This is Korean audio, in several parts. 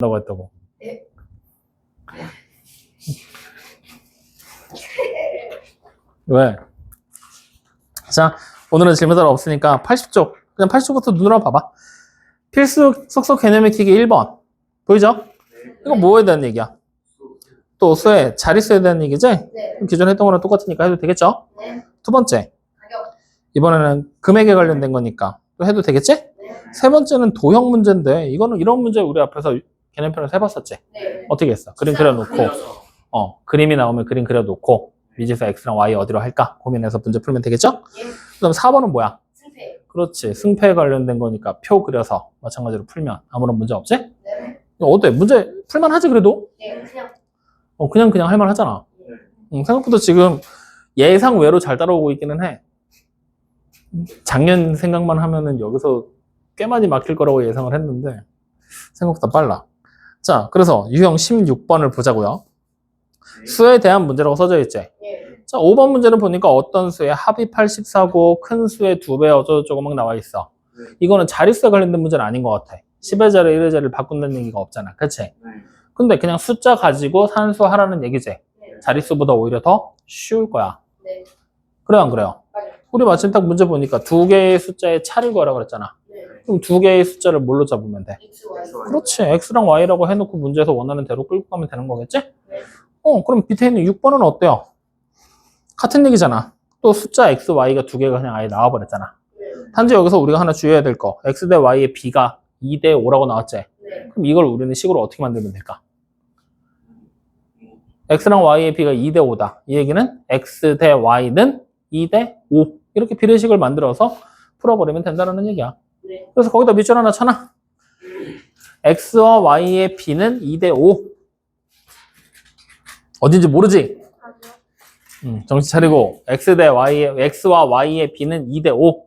라고 했다고. 네. 왜? 자, 오늘은 질문들 없으니까 80쪽. 그냥 80쪽부터 눈으로 봐봐. 필수 속속 개념의틱이 1번. 보이죠? 이거 뭐에 대한 얘기야? 또 수에 자릿수에 대한 얘기지? 네. 기존에 했던 거랑 똑같으니까 해도 되겠죠? 네. 두 번째. 가격. 이번에는 금액에 관련된 거니까 또 해도 되겠지? 네. 세 번째는 도형 문제인데 이거는 이런 문제 우리 앞에서 개념표를 해봤었지? 네. 어떻게 했어? 그림 그려놓고 그림이 나오면 그림 그려놓고 미지수 x랑 y 어디로 할까? 고민해서 문제 풀면 되겠죠? 예. 그 다음 4번은 뭐야? 승패. 그렇지. 승패에 관련된 거니까 표 그려서 마찬가지로 풀면 아무런 문제 없지? 네. 어때? 문제 풀만하지 그래도? 네. 그냥 할만하잖아. 생각보다 지금 예상 외로 잘 따라오고 있기는 해. 작년 생각만 하면은 여기서 꽤 많이 막힐 거라고 예상을 했는데 생각보다 빨라. 자, 그래서 유형 16번을 보자고요. 수에 대한 문제라고 써져 있지? 예. 자, 5번 문제는 보니까 어떤 수의 합이 84고 큰 수의 2배 어쩌고저쩌고 막 나와 있어. 이거는 자릿수에 관련된 문제는 아닌 것 같아. 10의 자리, 1의 자리를 바꾼다는 얘기가 없잖아. 그치? 근데 그냥 숫자 가지고 산수하라는 얘기지. 네. 자릿수보다 오히려 더 쉬울 거야. 네. 그래요, 안 그래요? 맞아요. 우리 마침 딱 문제 보니까 두 개의 숫자의 차를 구하라 그랬잖아. 네. 그럼 두 개의 숫자를 뭘로 잡으면 돼? X, Y. 그렇지. X랑 Y라고 해놓고 문제에서 원하는 대로 끌고 가면 되는 거겠지? 네. 그럼 밑에 있는 6번은 어때요? 같은 얘기잖아. 또 숫자 X, Y가 두 개가 그냥 아예 나와버렸잖아. 네. 단지 여기서 우리가 하나 주의해야 될 거. X 대 Y의 B가 2 대 5라고 나왔지? 네. 그럼 이걸 우리는 식으로 어떻게 만들면 될까? X랑 Y의 B가 2 대 5다. 이 얘기는 X 대 Y는 2 대 5. 이렇게 비례식을 만들어서 풀어버리면 된다는 얘기야. 네. 그래서 거기다 밑줄 하나 쳐놔. X와 Y의 B는 2 대 5. 어딘지 모르지? 정신 차리고 X와 Y의 B는 2 대 5.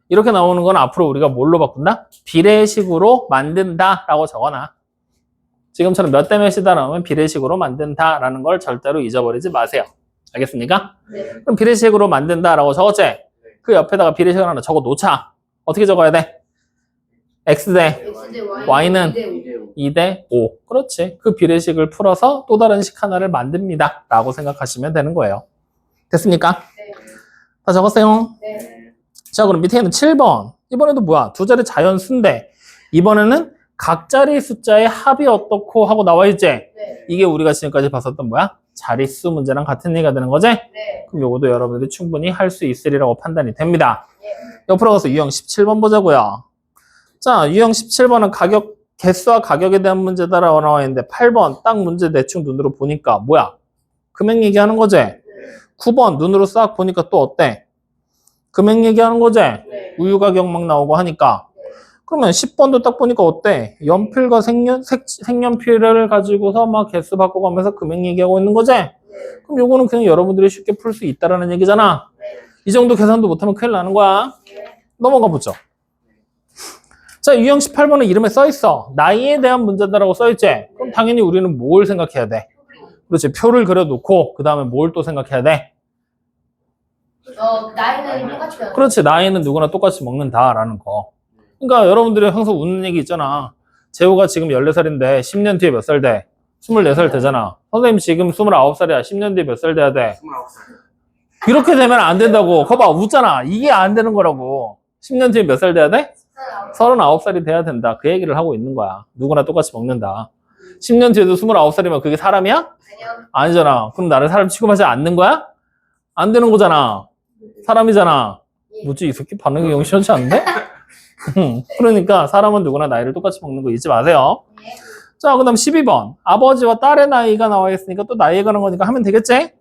이렇게 나오는 건 앞으로 우리가 뭘로 바꾼다? 비례식으로 만든다 라고 적어놔. 지금처럼 몇 대 몇이다 나오면 비례식으로 만든다 라는 걸 절대로 잊어버리지 마세요. 알겠습니까? 네. 그럼 비례식으로 만든다 라고 적었지? 그 옆에다가 비례식을 하나 적어 놓자. 어떻게 적어야 돼? X 대 X 대 Y. Y는 2대 2 대 5. 그렇지. 그 비례식을 풀어서 또 다른 식 하나를 만듭니다. 라고 생각하시면 되는 거예요. 됐습니까? 네. 다 적었어요? 네. 자, 그럼 밑에 있는 7번. 이번에도 뭐야? 두 자리 자연수인데 이번에는 각 자리 숫자의 합이 어떻고 하고 나와 있지? 네. 이게 우리가 지금까지 봤었던 뭐야? 자릿수 문제랑 같은 얘기가 되는 거지? 네. 그럼 요것도 여러분들이 충분히 할 수 있으리라고 판단이 됩니다. 네. 옆으로 가서 유형 17번 보자고요. 자, 유형 17번은 개수와 가격에 대한 문제다라고 나와 있는데 8번 딱 문제 대충 눈으로 보니까 뭐야? 금액 얘기하는 거지? 9번 눈으로 싹 보니까 또 어때? 금액 얘기하는 거지? 네. 우유 가격 막 나오고 하니까. 그러면 10번도 딱 보니까 어때? 연필과 색연필을 가지고서 막 개수 바꿔가면서 금액 얘기하고 있는 거지? 그럼 요거는 그냥 여러분들이 쉽게 풀 수 있다라는 얘기잖아. 이 정도 계산도 못하면 큰일 나는 거야. 넘어가 보죠. 자, 유형 18번은 이름에 써있어. 나이에 대한 문제다라고 써있지? 그럼 당연히 우리는 뭘 생각해야 돼? 그렇지. 표를 그려놓고 그 다음에 뭘 또 생각해야 돼? 나이는 똑같이 배워. 그렇지. 나이는 누구나 똑같이 먹는다라는 거. 그러니까 여러분들이 항상 웃는 얘기 있잖아. 재호가 지금 14살인데 10년 뒤에 몇 살 돼? 24살 되잖아. 선생님 지금 29살이야. 10년 뒤에 몇 살 돼야 돼? 29살. 이렇게 되면 안 된다고. 거봐, 웃잖아. 이게 안 되는 거라고. 10년 뒤에 몇 살 돼야 돼? 39살이 돼야 된다. 그 얘기를 하고 있는 거야. 누구나 똑같이 먹는다. 10년 뒤에도 29살이면 그게 사람이야? 아니요. 아니잖아. 그럼 나를 사람 취급하지 않는 거야? 안 되는 거잖아. 사람이잖아. 뭐지, 이 새끼 반응이 영시원치 않은데? 그러니까 사람은 누구나 나이를 똑같이 먹는 거 잊지 마세요. 네. 자, 그 다음 12번. 아버지와 딸의 나이가 나와 있으니까 또 나이에 관한 거니까 하면 되겠지?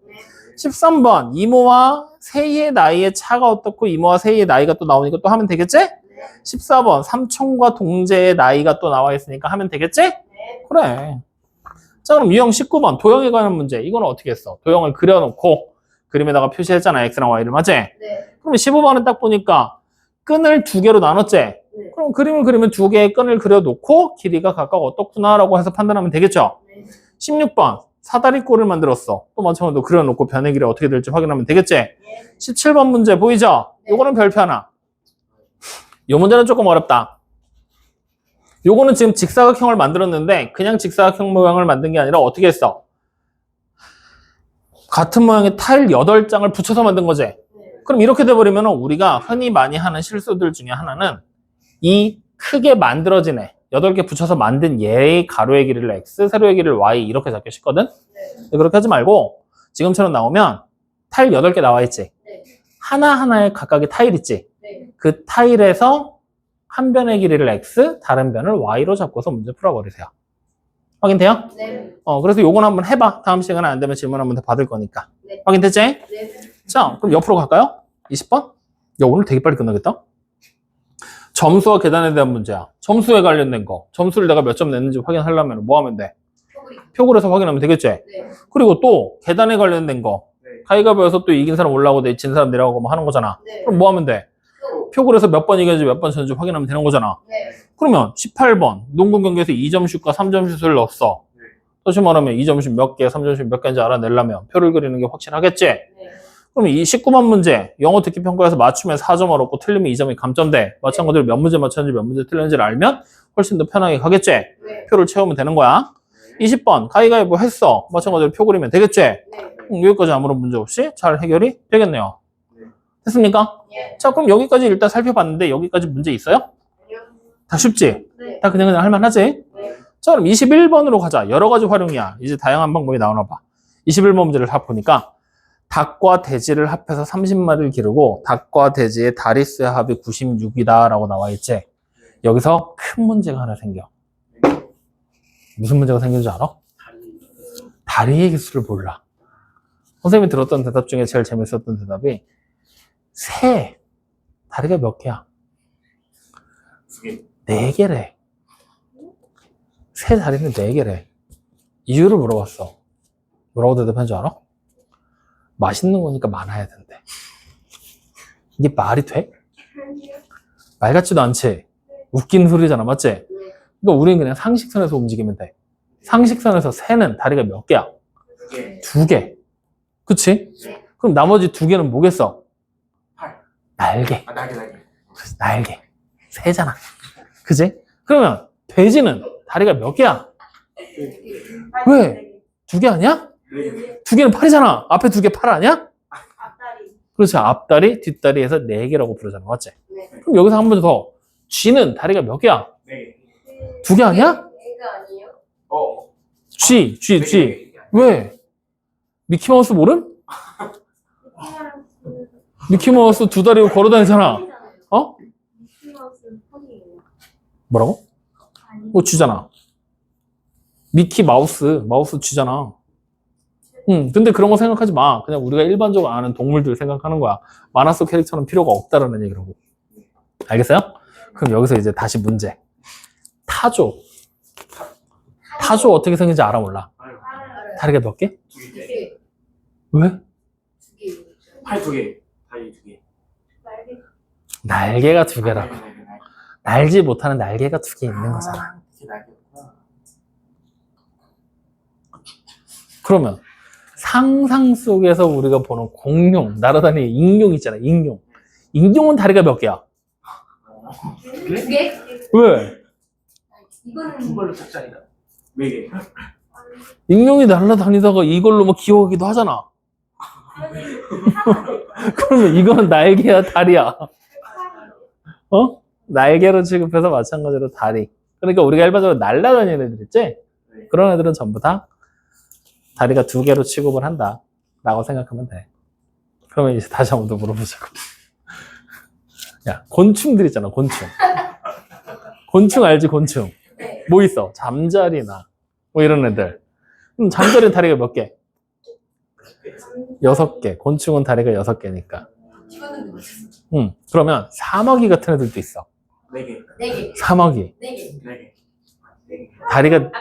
13번. 이모와 세이의 나이의 차가 어떻고 이모와 세이의 나이가 또 나오니까 또 하면 되겠지? 14번. 삼촌과 동재의 나이가 또 나와 있으니까 하면 되겠지? 그래. 자, 그럼 유형 19번. 도형에 관한 문제. 이건 어떻게 했어? 도형을 그려놓고 그림에다가 표시했잖아. X랑 Y를. 맞지? 네. 그럼 15번은 딱 보니까 끈을 두 개로 나눴지? 그럼 그림을 그리면 두 개의 끈을 그려놓고 길이가 각각 어떻구나라고 해서 판단하면 되겠죠? 16번. 사다리꼴을 만들었어. 또 마찬가지로 그려놓고 변의 길이 어떻게 될지 확인하면 되겠지? 17번 문제 보이죠? 요거는 별표 하나. 요 문제는 조금 어렵다. 요거는 지금 직사각형을 만들었는데 그냥 직사각형 모양을 만든 게 아니라 어떻게 했어? 같은 모양의 타일 8장을 붙여서 만든 거지. 그럼 이렇게 돼버리면 우리가 흔히 많이 하는 실수들 중에 하나는 이 크게 만들어진 애 8개 붙여서 만든 얘의 가로의 길이를 x, 세로의 길이를 y 이렇게 잡기 쉽거든? 그렇게 하지 말고 지금처럼 나오면 타일 8개 나와 있지? 하나하나의 각각의 타일 있지? 그 타일에서 한 변의 길이를 x, 다른 변을 y로 잡고서 문제 풀어버리세요. 확인돼요? 네. 그래서 요건 한번 해봐. 다음 시간에 안 되면 질문 한번 더 받을 거니까. 네. 확인됐지? 네. 자, 그럼 옆으로 갈까요? 20번? 야, 오늘 되게 빨리 끝나겠다? 점수와 계단에 대한 문제야. 점수에 관련된 거. 점수를 내가 몇 점 냈는지 확인하려면 뭐 하면 돼? 표글에서 확인하면 되겠지? 네. 그리고 또 계단에 관련된 거. 가위바위보에서 또 이긴 사람 올라오고 진 사람 내려가고 뭐 하는 거잖아. 네. 그럼 뭐 하면 돼? 표글에서 몇 번 이겼는지 몇 번 졌는지 확인하면 되는 거잖아. 네. 그러면 18번 농구 경기에서 2점 슛과 3점 슛을 넣었어. 다시 말하면 2점 슛 몇 개, 3점 슛 몇 개인지 알아내려면 표를 그리는 게 확실하겠지? 네. 그럼 이 19번 문제 영어 듣기 평가에서 맞추면 4점 얻고 틀리면 2점이 감점돼. 마찬가지로 몇 문제 맞췄는지 몇 문제 틀렸는지를 알면 훨씬 더 편하게 가겠지? 네. 표를 채우면 되는 거야. 20번 가위바위보 했어. 마찬가지로 표 그리면 되겠지? 네. 여기까지 아무런 문제 없이 잘 해결이 되겠네요. 됐습니까? 예. 자, 그럼 여기까지 일단 살펴봤는데 여기까지 문제 있어요? 다 쉽지? 네. 다 그냥 할만하지? 네. 자, 그럼 21번으로 가자. 여러 가지 활용이야. 이제 다양한 방법이 나오나 봐. 21번 문제를 다 보니까 닭과 돼지를 합해서 30마리를 기르고 닭과 돼지의 다리수의 합이 96이다 라고 나와 있지. 여기서 큰 문제가 하나 생겨. 무슨 문제가 생긴 줄 알아? 다리의 개수를 몰라. 선생님이 들었던 대답 중에 제일 재밌었던 대답이 새 다리가 몇 개야? 4개래. 새 다리는 4개래. 이유를 물어봤어. 뭐라고 대답한 줄 알아? 맛있는 거니까 많아야 된대. 이게 말이 돼? 말 같지도 않지? 웃긴 소리잖아, 맞지? 그러니까 우리는 그냥 상식선에서 움직이면 돼. 상식선에서 새는 다리가 몇 개야? 2개. 그치? 그럼 나머지 2개는 뭐겠어? 날개. 날개. 새잖아. 그치? 그러면 돼지는 다리가 몇 개야? 왜? 2개 아니야? 2개는 팔이잖아. 앞에 2개 팔 아니야? 앞다리. 그렇지. 앞다리, 뒷다리에서 4개라고 부르잖아. 맞지? 네. 그럼 여기서 한 번 더. 쥐는 다리가 몇 개야? 2개 아니야? 애가 아니에요? 쥐. 왜? 미키마우스 모름? 미키마우스 2다리로 걸어다니잖아. 어? 뭐라고? 쥐잖아. 마우스 쥐잖아. 근데 그런 거 생각하지 마. 그냥 우리가 일반적으로 아는 동물들 생각하는 거야. 만화 속 캐릭터는 필요가 없다라는 얘기라고. 알겠어요? 그럼 여기서 이제 다시 문제. 타조 어떻게 생긴지 알아 몰라? 다리가 몇 개? 2개. 왜? 2개. 팔 2개, 다리 2개. 날개가 2개라고. 날지 못하는 날개가 2개 있는 거잖아. 그러면 상상 속에서 우리가 보는 공룡, 날아다니는 익룡 있잖아. 익룡은 다리가 몇 개야? 2개? 왜? 이거는 두 걸로 짝짝이다. 4개. 익룡이 날아다니다가 이걸로 뭐 기어가기도 하잖아. 그러면 이거는 날개야, 다리야? 날개로 취급해서 마찬가지로 다리. 그러니까 우리가 일반적으로 날아다니는 애들 있지? 그런 애들은 전부 다 다리가 2개로 취급을 한다 라고 생각하면 돼. 그러면 이제 다시 한 번 더 물어보자고. 야, 곤충들 있잖아. 곤충 알지? 곤충 네. 뭐 있어? 잠자리나 뭐 이런 애들. 잠자리는 다리가 몇 개? 6개. 곤충은 다리가 6개니까. 이거는 그러면 사마귀 같은 애들도 있어. 4개. 4개. 사마귀 4개. 4개.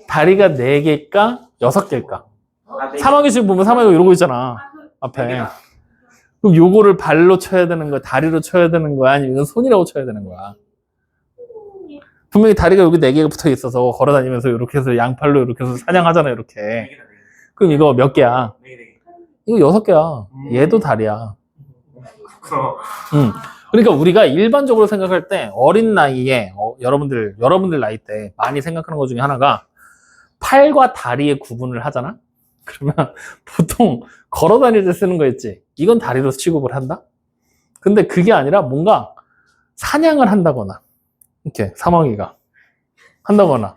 다리가 4개일까? 6개일까? 사마귀 지금 보면 사마귀가 이러고 있잖아. 앞에. 그럼 요거를 발로 쳐야 되는 거야? 다리로 쳐야 되는 거야? 아니면 이건 손이라고 쳐야 되는 거야? 분명히 다리가 여기 4개가 붙어 있어서 걸어 다니면서 이렇게 해서 양팔로 이렇게 해서 사냥하잖아, 이렇게. 그럼 이거 몇 개야? 4개. 이거 6개야. 얘도 다리야. 그렇구나. 그러니까 우리가 일반적으로 생각할 때 어린 나이에 여러분들 나이 때 많이 생각하는 것 중에 하나가 팔과 다리의 구분을 하잖아. 그러면 보통 걸어 다닐 때 쓰는 거 있지. 이건 다리로 취급을 한다. 근데 그게 아니라 뭔가 사냥을 한다거나 이렇게 사망이가 한다거나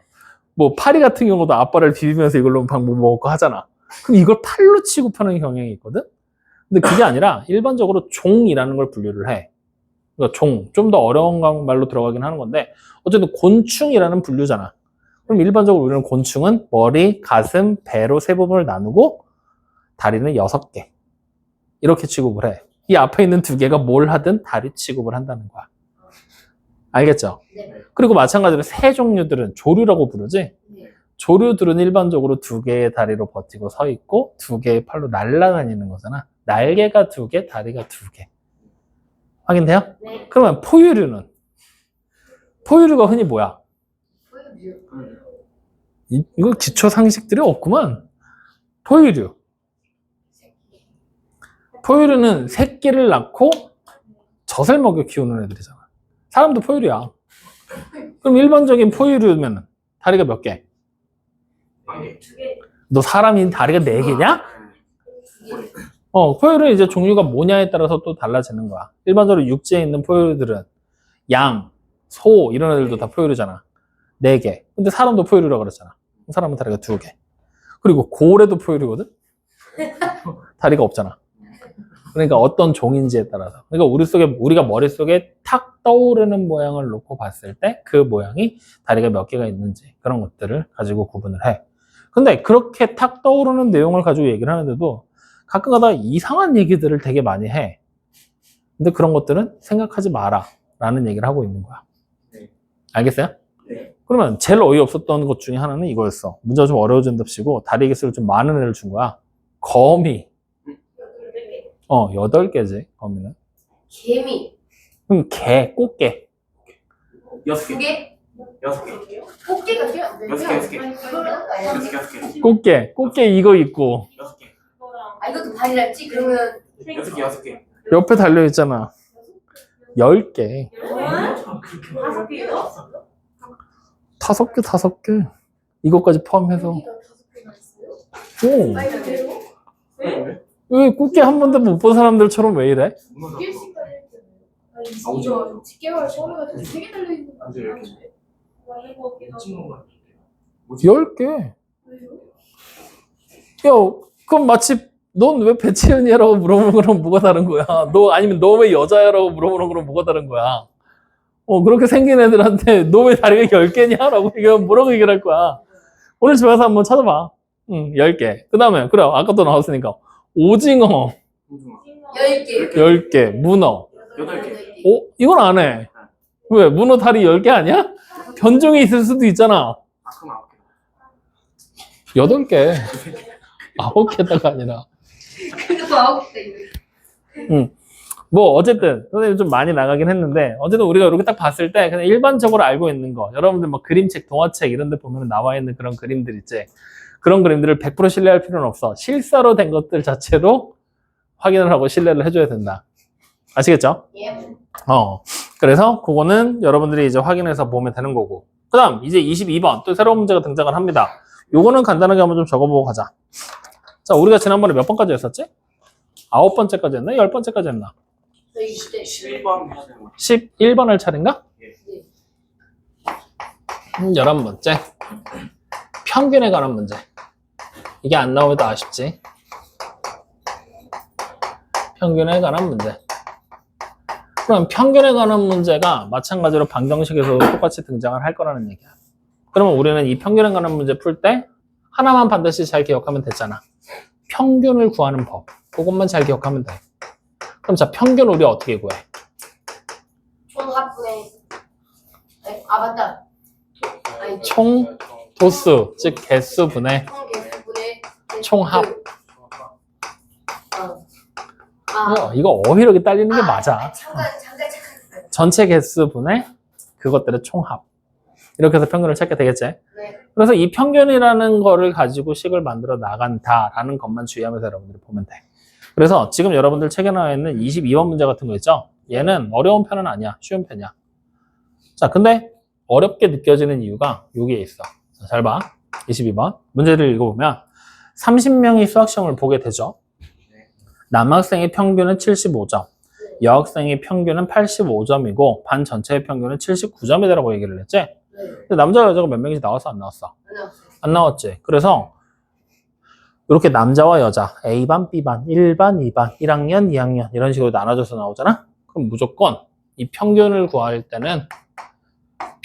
뭐 파리 같은 경우도 앞발을 디디면서 이걸로 방법 먹고 하잖아. 그럼 이걸 팔로 취급하는 경향이 있거든. 근데 그게 아니라 일반적으로 종이라는 걸 분류를 해. 그러니까 좀 더 어려운 말로 들어가긴 하는 건데 어쨌든 곤충이라는 분류잖아. 그럼 일반적으로 우리는 곤충은 머리, 가슴, 배로 세 부분을 나누고 다리는 6개 이렇게 취급을 해. 이 앞에 있는 2개가 뭘 하든 다리 취급을 한다는 거야. 알겠죠? 네. 그리고 마찬가지로 새 종류들은 조류라고 부르지. 네. 조류들은 일반적으로 2개의 다리로 버티고 서 있고 2개의 팔로 날아다니는 거잖아. 날개가 2개, 다리가 2개. 확인돼요? 네. 그러면 포유류는? 포유류가 흔히 뭐야? 보여주세요. 이거 기초 상식들이 없구만. 포유류. 포유류는 새끼를 낳고 젖을 먹여 키우는 애들이잖아. 사람도 포유류야. 그럼 일반적인 포유류면 다리가 몇 개? 너 사람이 다리가 4개냐? 포유류는 이제 종류가 뭐냐에 따라서 또 달라지는 거야. 일반적으로 육지에 있는 포유류들은 양, 소 이런 애들도 다 포유류잖아. 4개. 근데 사람도 포유류라고 그랬잖아. 사람은 다리가 2개. 그리고 고래도 포유류거든? 다리가 없잖아. 그러니까 어떤 종인지에 따라서. 그러니까 우리가 머릿속에 탁 떠오르는 모양을 놓고 봤을 때 그 모양이 다리가 몇 개가 있는지 그런 것들을 가지고 구분을 해. 근데 그렇게 탁 떠오르는 내용을 가지고 얘기를 하는데도 가끔 가다가 이상한 얘기들을 되게 많이 해. 근데 그런 것들은 생각하지 마라 라는 얘기를 하고 있는 거야. 네. 알겠어요? 네. 그러면 제일 어이없었던 것 중에 하나는 이거였어. 문제가 좀 어려워진답시고 다리 개수를 좀 많은 애를 준 거야. 거미. 8개지, 거미는. 개미. 그럼 꽃게. 6개. 2개? 6개. 꽃게가 돼요? 6개. 그거랑 아니야? 6개. 꽃게 이거 있고 6개. 아 이것도 발이랄지 그러면 6개. 옆에 달려있잖아. 10개. 5개요? 5개. 이것까지 포함해서. 여기가 5개나 있어요? 오. 아니 그대로? 왜 꽃게 한 번도 못 본 사람들처럼 왜 이래? 2개씩까지 했잖아요. 아니 아버지. 이거 집게가 처음에 3개 달려있는 거 아버지, 아니야? 이렇게. 와 이거 찍는 거 같은데요. 10개. 왜요? 야, 그럼 마치 넌 왜 배치현이야라고 물어보는 거랑 뭐가 다른 거야? 아니면 너 왜 여자야라고 물어보는 거랑 뭐가 다른 거야? 그렇게 생긴 애들한테 너 왜 다리가 10개냐? 라고 얘기하면 뭐라고 얘기를 할 거야? 오늘 집에 가서 한번 찾아봐. 10개. 그 다음에, 그래, 아까 또 나왔으니까. 오징어, 10개. 10개. 문어. 8개. 이건 안 해. 왜? 문어 다리 10개 아니야? 변종이 있을 수도 있잖아. 그럼 9개. 8개. 9개다가 아니라. 그래도 9개. 뭐, 어쨌든, 선생님 좀 많이 나가긴 했는데, 어쨌든 우리가 이렇게 딱 봤을 때, 그냥 일반적으로 알고 있는 거. 여러분들 뭐 그림책, 동화책 이런 데 보면 나와 있는 그런 그림들 있지. 그런 그림들을 100% 신뢰할 필요는 없어. 실사로 된 것들 자체도 확인을 하고 신뢰를 해줘야 된다. 아시겠죠? 예. 그래서 그거는 여러분들이 이제 확인해서 보면 되는 거고. 그 다음, 이제 22번. 또 새로운 문제가 등장을 합니다. 요거는 간단하게 한번 좀 적어보고 가자. 자, 우리가 지난번에 몇 번까지 했었지? 9번째까지 했나? 10번째까지 했나? 저희 이때 11번 해야 되는 거. 11번 할 차례인가? 네. 11번째. 평균에 관한 문제. 이게 안 나오면 또 아쉽지. 평균에 관한 문제. 그럼 평균에 관한 문제가 마찬가지로 방정식에서 똑같이 등장을 할 거라는 얘기야. 그러면 우리는 이 평균에 관한 문제 풀 때 하나만 반드시 잘 기억하면 됐잖아. 평균을 구하는 법. 그것만 잘 기억하면 돼. 그럼 자, 평균 우리 어떻게 구해? 총합분의 아 맞다. 아니 총 도수, 즉 개수분의 총개수분의 총합. 이거 어휘력이 딸리는 게 맞아. 잠깐 전체 개수분의 그것들의 총합. 이렇게 해서 평균을 찾게 되겠지? 네. 그래서 이 평균이라는 거를 가지고 식을 만들어 나간다라는 것만 주의하면서 여러분들이 보면 돼. 그래서 지금 여러분들 책에 나와 있는 22번 문제 같은 거 있죠? 얘는 어려운 편은 아니야. 쉬운 편이야. 자, 근데 어렵게 느껴지는 이유가 여기에 있어. 자, 잘 봐. 22번. 문제를 읽어보면 30명이 수학시험을 보게 되죠. 남학생의 평균은 75점, 여학생의 평균은 85점이고 반 전체의 평균은 79점이라고 얘기를 했지? 네. 근데 남자 여자가 몇 명인지 나왔어 안 나왔어? 안 나왔어요. 안 나왔지. 그래서 이렇게 남자와 여자 A반, B반, 1반, 2반, 1학년, 2학년 이런 식으로 나눠져서 나오잖아? 그럼 무조건 이 평균을 구할 때는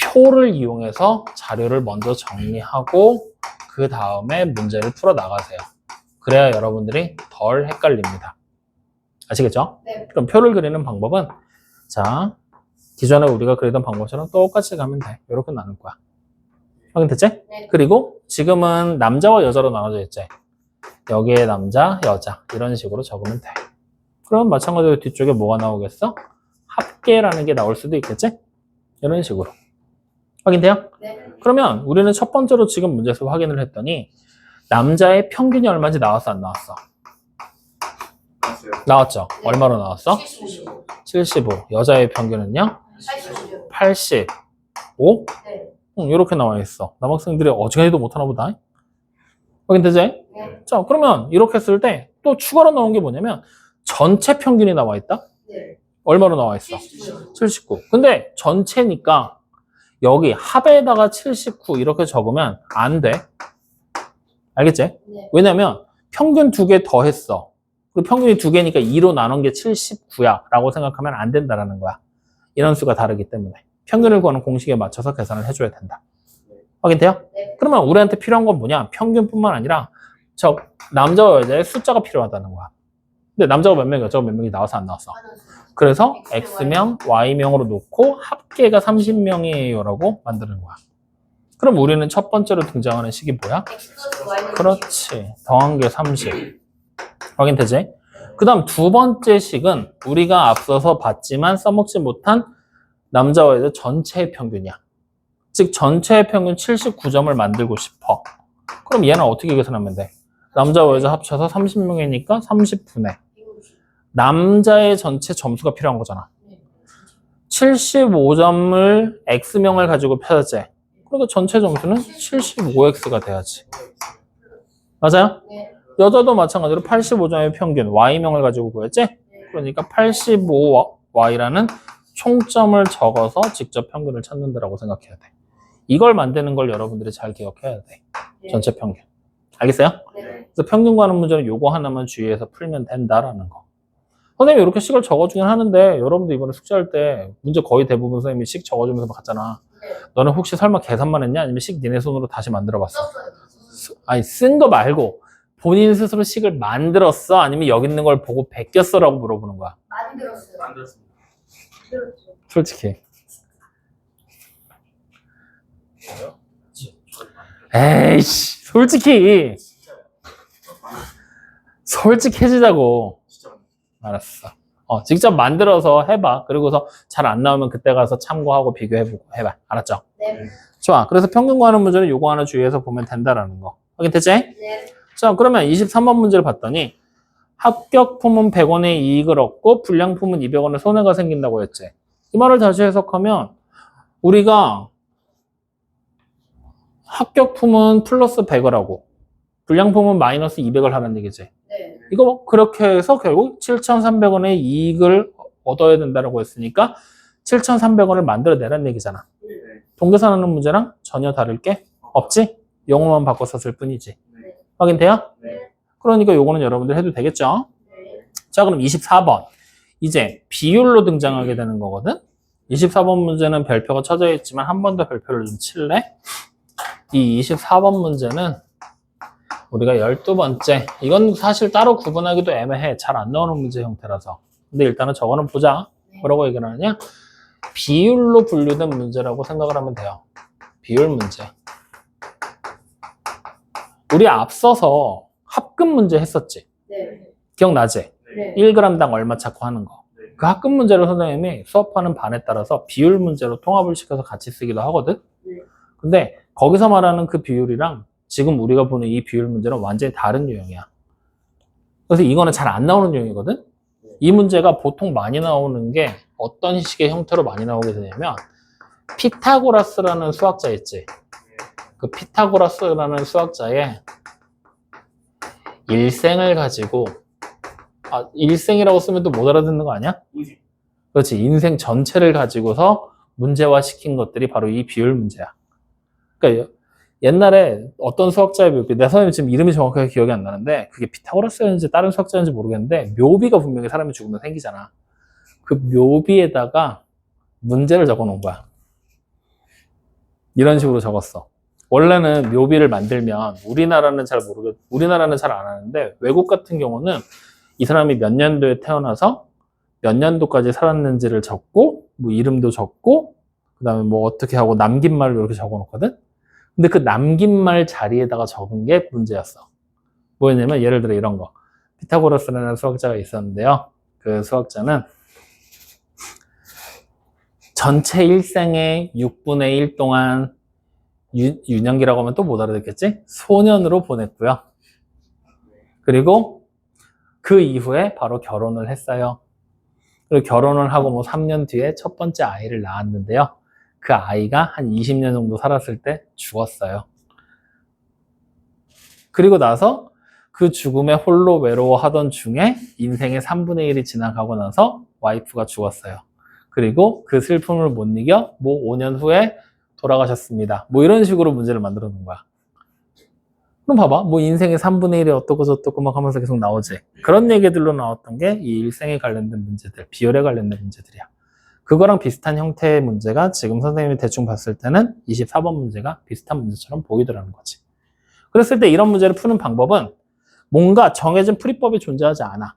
표를 이용해서 자료를 먼저 정리하고 그 다음에 문제를 풀어 나가세요. 그래야 여러분들이 덜 헷갈립니다. 아시겠죠? 네. 그럼 표를 그리는 방법은 자, 기존에 우리가 그리던 방법처럼 똑같이 가면 돼. 이렇게 나눌 거야. 확인됐지? 네. 그리고 지금은 남자와 여자로 나눠져 있지? 여기에 남자, 여자 이런 식으로 적으면 돼. 그럼 마찬가지로 뒤쪽에 뭐가 나오겠어? 합계라는 게 나올 수도 있겠지? 이런 식으로. 확인돼요? 네. 그러면 우리는 첫 번째로 지금 문제에서 확인을 했더니 남자의 평균이 얼마인지 나왔어 안 나왔어? 나왔어요. 나왔죠? 네. 얼마로 나왔어? 75. 75. 여자의 평균은요? 85죠. 85? 네. 이렇게 나와 있어. 남학생들이 어지간히도 못하나 보다. 확인되지? 네. 자, 그러면 이렇게 했을 때 또 추가로 나온 게 뭐냐면 전체 평균이 나와 있다? 네. 얼마로 나와 있어? 79. 79. 근데 전체니까 여기 합에다가 79 이렇게 적으면 안 돼. 알겠지? 네. 왜냐면 평균 2개 더 했어. 그리고 평균이 2개니까 2로 나눈 게 79야 라고 생각하면 안 된다라는 거야. 인원수가 다르기 때문에. 평균을 구하는 공식에 맞춰서 계산을 해줘야 된다. 확인돼요? 네. 그러면 우리한테 필요한 건 뭐냐? 평균뿐만 아니라 저 남자와 여자의 숫자가 필요하다는 거야. 근데 남자가 몇 명, 여자가 몇 명이 나와서 안 나왔어. 안 나왔어요. 그래서 X명, X명, Y명으로 놓고 합계가 30명이에요 라고 만드는 거야. 그럼 우리는 첫 번째로 등장하는 식이 뭐야? X 플러스 Y는 그렇지. 더한 게 30. 확인되지? 그 다음 두 번째 식은 우리가 앞서서 봤지만 써먹지 못한 남자와 여자 전체의 평균이야. 즉 전체의 평균 79점을 만들고 싶어. 그럼 얘는 어떻게 계산하면 돼? 남자와 여자 합쳐서 30명이니까 30분의 남자의 전체 점수가 필요한 거잖아. 75점을 X명을 가지고 펴야지. 그러니까 전체 점수는 75X가 돼야지. 맞아요? 네. 여자도 마찬가지로 85점의 평균 Y명을 가지고 구했지? 그러니까 85Y라는 총점을 적어서 직접 평균을 찾는 데라고 생각해야 돼. 이걸 만드는 걸 여러분들이 잘 기억해야 돼. 전체 평균. 알겠어요? 네. 그래서 평균 구하는 문제는 요거 하나만 주의해서 풀면 된다라는 거. 선생님이 이렇게 식을 적어주긴 하는데 여러분들 이번에 숙제할 때 문제 거의 대부분 선생님이 식 적어주면서 봤잖아. 네. 너는 혹시 설마 계산만 했냐? 아니면 식 니네 손으로 다시 만들어봤어? 썼어요. 아니 쓴 거 말고 본인 스스로 식을 만들었어? 아니면 여기 있는 걸 보고 베꼈어? 라고 물어보는 거야. 만들었어요. 만들었습니다. 만들었죠. 솔직히. 에이씨 솔직히 솔직해지자고. 진짜 알았어. 직접 만들어서 해봐. 그리고서 잘 안 나오면 그때 가서 참고하고 비교해보고 해봐. 알았죠? 네. 좋아. 그래서 평균 구하는 문제는 요거 하나 주의해서 보면 된다라는 거. 확인됐지? 네. 자, 그러면 23번 문제를 봤더니 합격품은 100원의 이익을 얻고 불량품은 200원의 손해가 생긴다고 했지. 이 말을 다시 해석하면 우리가 합격품은 플러스 100을 하고 불량품은 마이너스 200을 하는 얘기지. 네. 이거 그렇게 해서 결국 7,300원의 이익을 얻어야 된다고 했으니까 7,300원을 만들어내라는 얘기잖아. 네. 동계산하는 문제랑 전혀 다를 게 없지? 용어만 바꿔 썼을 뿐이지. 네. 확인돼요? 네. 그러니까 요거는 여러분들 해도 되겠죠? 네. 자, 그럼 24번. 이제 비율로 등장하게 되는 거거든? 24번 문제는 별표가 쳐져 있지만 한 번 더 별표를 좀 칠래? 이 24번 문제는 우리가 12번째. 이건 사실 따로 구분하기도 애매해. 잘 안 나오는 문제 형태라서. 근데 일단은 저거는 보자. 뭐라고 얘기를 하느냐? 비율로 분류된 문제라고 생각을 하면 돼요. 비율 문제. 우리 앞서서 합급 문제 했었지. 네. 기억나지? 네. 1g당 얼마 찾고 하는 거. 그 합급 문제를 선생님이 수업하는 반에 따라서 비율 문제로 통합을 시켜서 같이 쓰기도 하거든? 네. 근데 거기서 말하는 그 비율이랑 지금 우리가 보는 이 비율 문제는 완전히 다른 유형이야. 그래서 이거는 잘 안 나오는 유형이거든? 이 문제가 보통 많이 나오는 게 어떤 식의 형태로 많이 나오게 되냐면 피타고라스라는 수학자 있지? 그 피타고라스라는 수학자의 일생을 가지고 일생이라고 쓰면 또 못 알아듣는 거 아니야? 인생. 그렇지. 인생 전체를 가지고서 문제화시킨 것들이 바로 이 비율 문제야. 그러니까 옛날에 어떤 수학자의 묘비, 내 선생님 지금 이름이 정확하게 기억이 안 나는데 그게 피타고라스였는지 다른 수학자였는지 모르겠는데 묘비가 분명히 사람이 죽으면 생기잖아. 그 묘비에다가 문제를 적어 놓은 거야. 이런 식으로 적었어. 원래는 묘비를 만들면 우리나라는 잘 안 하는데 외국 같은 경우는 이 사람이 몇 년도에 태어나서 몇 년도까지 살았는지를 적고 뭐 이름도 적고 그다음에 뭐 어떻게 하고 남긴 말을 이렇게 적어 놓거든. 근데 그 남긴 말 자리에다가 적은 게 문제였어. 뭐였냐면 예를 들어 이런 거. 피타고라스라는 수학자가 있었는데요. 그 수학자는 전체 일생의 6분의 1 동안 유년기라고 하면 또 못 알아듣겠지? 소년으로 보냈고요. 그리고 그 이후에 바로 결혼을 했어요. 그리고 결혼을 하고 뭐 3년 뒤에 첫 번째 아이를 낳았는데요. 그 아이가 한 20년 정도 살았을 때 죽었어요. 그리고 나서 그 죽음에 홀로 외로워하던 중에 인생의 3분의 1이 지나가고 나서 와이프가 죽었어요. 그리고 그 슬픔을 못 이겨 뭐 5년 후에 돌아가셨습니다. 뭐 이런 식으로 문제를 만들어 놓은 거야. 그럼 봐봐. 뭐 인생의 3분의 1이 어떻고 저떻고 막 하면서 계속 나오지. 그런 얘기들로 나왔던 게 이 일생에 관련된 문제들, 비율에 관련된 문제들이야. 그거랑 비슷한 형태의 문제가 지금 선생님이 대충 봤을 때는 24번 문제가 비슷한 문제처럼 보이더라는 거지. 그랬을 때 이런 문제를 푸는 방법은 뭔가 정해진 풀이법이 존재하지 않아.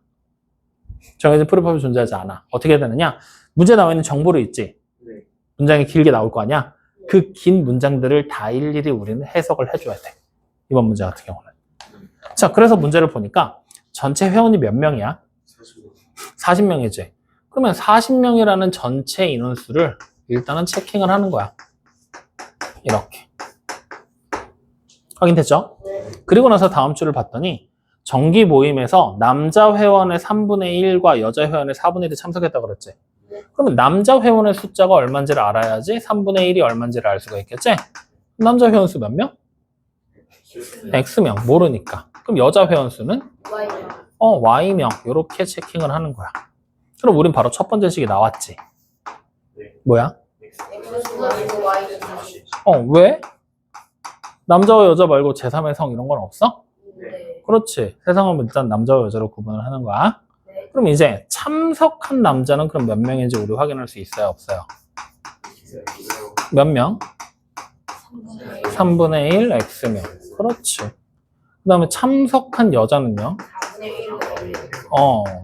정해진 풀이법이 존재하지 않아. 어떻게 해야 되느냐? 문제 나와 있는 정보를 있지. 네. 문장이 길게 나올 거 아니야? 그 긴 문장들을 다 일일이 우리는 해석을 해줘야 돼. 이번 문제 같은 경우는. 자, 그래서 문제를 보니까 전체 회원이 몇 명이야? 40명이지. 그러면 40명이라는 전체 인원수를 일단은 체킹을 하는 거야. 이렇게. 확인됐죠? 네. 그리고 나서 다음 주를 봤더니 정기 모임에서 남자 회원의 3분의 1과 여자 회원의 4분의 1이 참석했다고 그랬지. 그러면 남자 회원의 숫자가 얼마인지를 알아야지 3분의 1이 얼마인지를 알 수가 있겠지? 남자 회원 수 몇 명? X명. 모르니까. 그럼 여자 회원 수는? Y요. Y명. 이렇게 체킹을 하는 거야. 그럼 우린 바로 첫 번째 식이 나왔지. 네. 뭐야? X수가 아니고 Y는 다시. 왜? 남자와 여자 말고 제3의 성 이런 건 없어? 네. 그렇지. 세상은 일단 남자와 여자로 구분을 하는 거야. 네. 그럼 이제 참석한 남자는 그럼 몇 명인지 우리 확인할 수 있어요? 없어요? 몇 명? 3분의 1 X명. 그렇지. 그 다음에 참석한 여자는요? 4분의 1로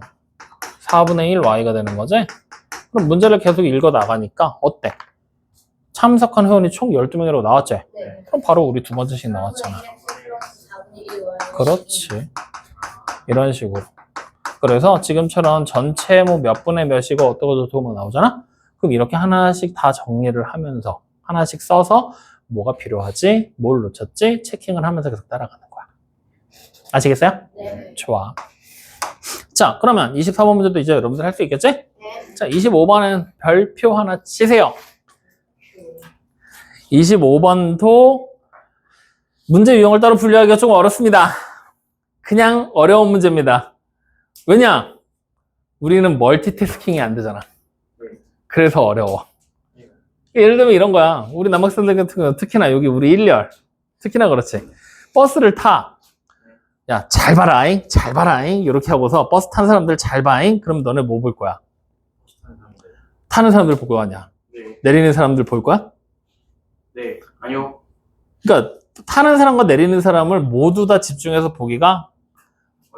4분의 1 Y가 되는 거지? 그럼 문제를 계속 읽어 나가니까 어때? 참석한 회원이 총 12명이라고 나왔지? 네. 그럼 바로 우리 두 번째씩 나왔잖아. 4분의 1 Y요. 그렇지. 이런 식으로. 그래서 지금처럼 전체 뭐 몇 분의 몇이고 어떠고 저떠고 나오잖아? 그럼 이렇게 하나씩 다 정리를 하면서 하나씩 써서 뭐가 필요하지? 뭘 놓쳤지? 체킹을 하면서 계속 따라가는 거야. 아시겠어요? 네. 좋아. 자, 그러면 24번 문제도 이제 여러분들 할 수 있겠지? 네. 자, 25번은 별표 하나 치세요. 25번도 문제 유형을 따로 분류하기가 좀 어렵습니다. 그냥 어려운 문제입니다. 왜냐? 우리는 멀티태스킹이 안 되잖아. 그래서 어려워. 예를 들면 이런 거야. 우리 남학생들 같은 경우 특히나 여기 우리 1열 특히나 그렇지. 버스를 타. 야, 잘 봐라잉. 잘 봐라잉. 이렇게 하고서 버스 탄 사람들 잘 봐잉. 그럼 너네 뭐 볼 거야? 타는 사람들 볼 거 아니야. 네. 내리는 사람들 볼 거야? 네. 아니요. 그러니까 타는 사람과 내리는 사람을 모두 다 집중해서 보기가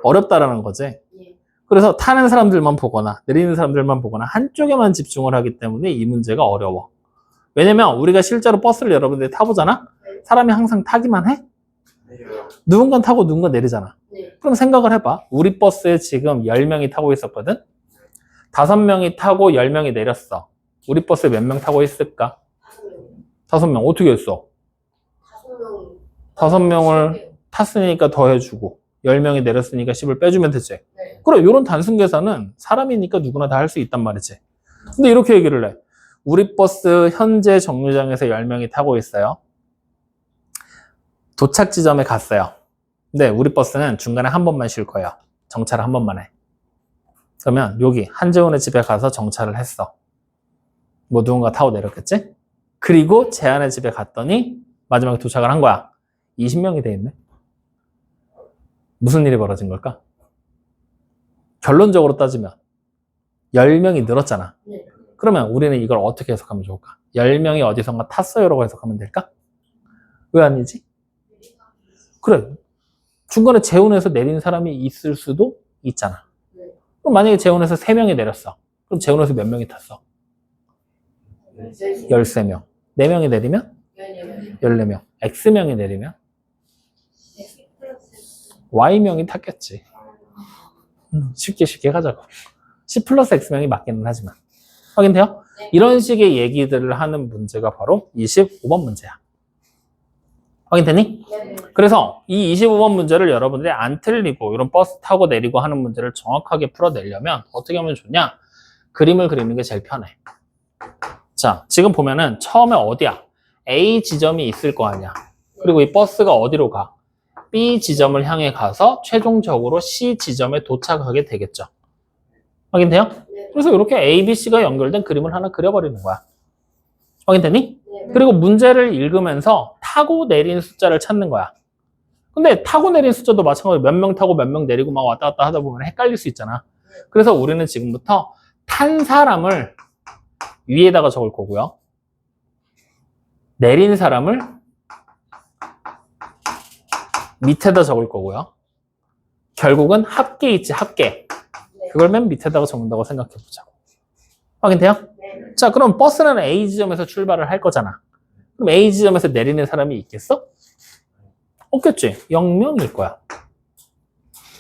어렵다라는 거지. 예. 그래서 타는 사람들만 보거나 내리는 사람들만 보거나 한쪽에만 집중을 하기 때문에 이 문제가 어려워. 왜냐면 우리가 실제로 버스를 여러분들이 타보잖아? 사람이 항상 타기만 해? 네. 누군가 타고 누군가 내리잖아. 네. 그럼 생각을 해봐. 우리 버스에 지금 10명이 타고 있었거든? 5명이 타고 10명이 내렸어. 우리 버스에 몇 명 타고 있을까? 5명. 5명. 어떻게 했어? 5명. 5명을 탔으니까 더해주고 10명이 내렸으니까 10을 빼주면 되지. 네. 그래, 이런 단순 계산은 사람이니까 누구나 다 할 수 있단 말이지. 근데 이렇게 얘기를 해. 우리 버스 현재 정류장에서 10명이 타고 있어요. 도착 지점에 갔어요. 근데 우리 버스는 중간에 한 번만 쉴 거예요. 정차를 한 번만 해. 그러면 여기 한재훈의 집에 가서 정차를 했어. 뭐 누군가 타고 내렸겠지? 그리고 재한의 집에 갔더니 마지막에 도착을 한 거야. 20명이 돼 있네. 무슨 일이 벌어진 걸까? 결론적으로 따지면 10명이 늘었잖아. 네. 그러면 우리는 이걸 어떻게 해석하면 좋을까? 10명이 어디선가 탔어요라고 해석하면 될까? 왜 아니지? 그래. 중간에 재혼해서 내린 사람이 있을 수도 있잖아. 네. 그럼 만약에 재혼해서 3명이 내렸어. 그럼 재혼해서 몇 명이 탔어? 13명. 4명이 내리면? 14명. X명이 내리면? Y명이 탔겠지. 쉽게 가자고. C 플러스 X명이 맞기는 하지만. 확인돼요? 네. 이런 식의 얘기들을 하는 문제가 바로 25번 문제야. 확인되니? 네. 그래서 이 25번 문제를 여러분들이 안 틀리고 이런 버스 타고 내리고 하는 문제를 정확하게 풀어내려면 어떻게 하면 좋냐? 그림을 그리는 게 제일 편해. 자, 지금 보면은 처음에 어디야? A 지점이 있을 거 아니야. 그리고 이 버스가 어디로 가? B 지점을 향해 가서 최종적으로 C 지점에 도착하게 되겠죠. 확인돼요? 네. 그래서 이렇게 A, B, C가 연결된 그림을 하나 그려버리는 거야. 확인되니? 네. 그리고 문제를 읽으면서 타고 내린 숫자를 찾는 거야. 근데 타고 내린 숫자도 마찬가지로 몇 명 타고 몇 명 내리고 막 왔다 갔다 하다 보면 헷갈릴 수 있잖아. 그래서 우리는 지금부터 탄 사람을 위에다가 적을 거고요. 내린 사람을 밑에다 적을 거고요. 결국은 합계 있지, 합계. 그걸 맨 밑에다가 적는다고 생각해 보자고. 확인돼요? 네. 자, 그럼 버스는 A 지점에서 출발을 할 거잖아. 그럼 A 지점에서 내리는 사람이 있겠어? 없겠지. 0명일 거야.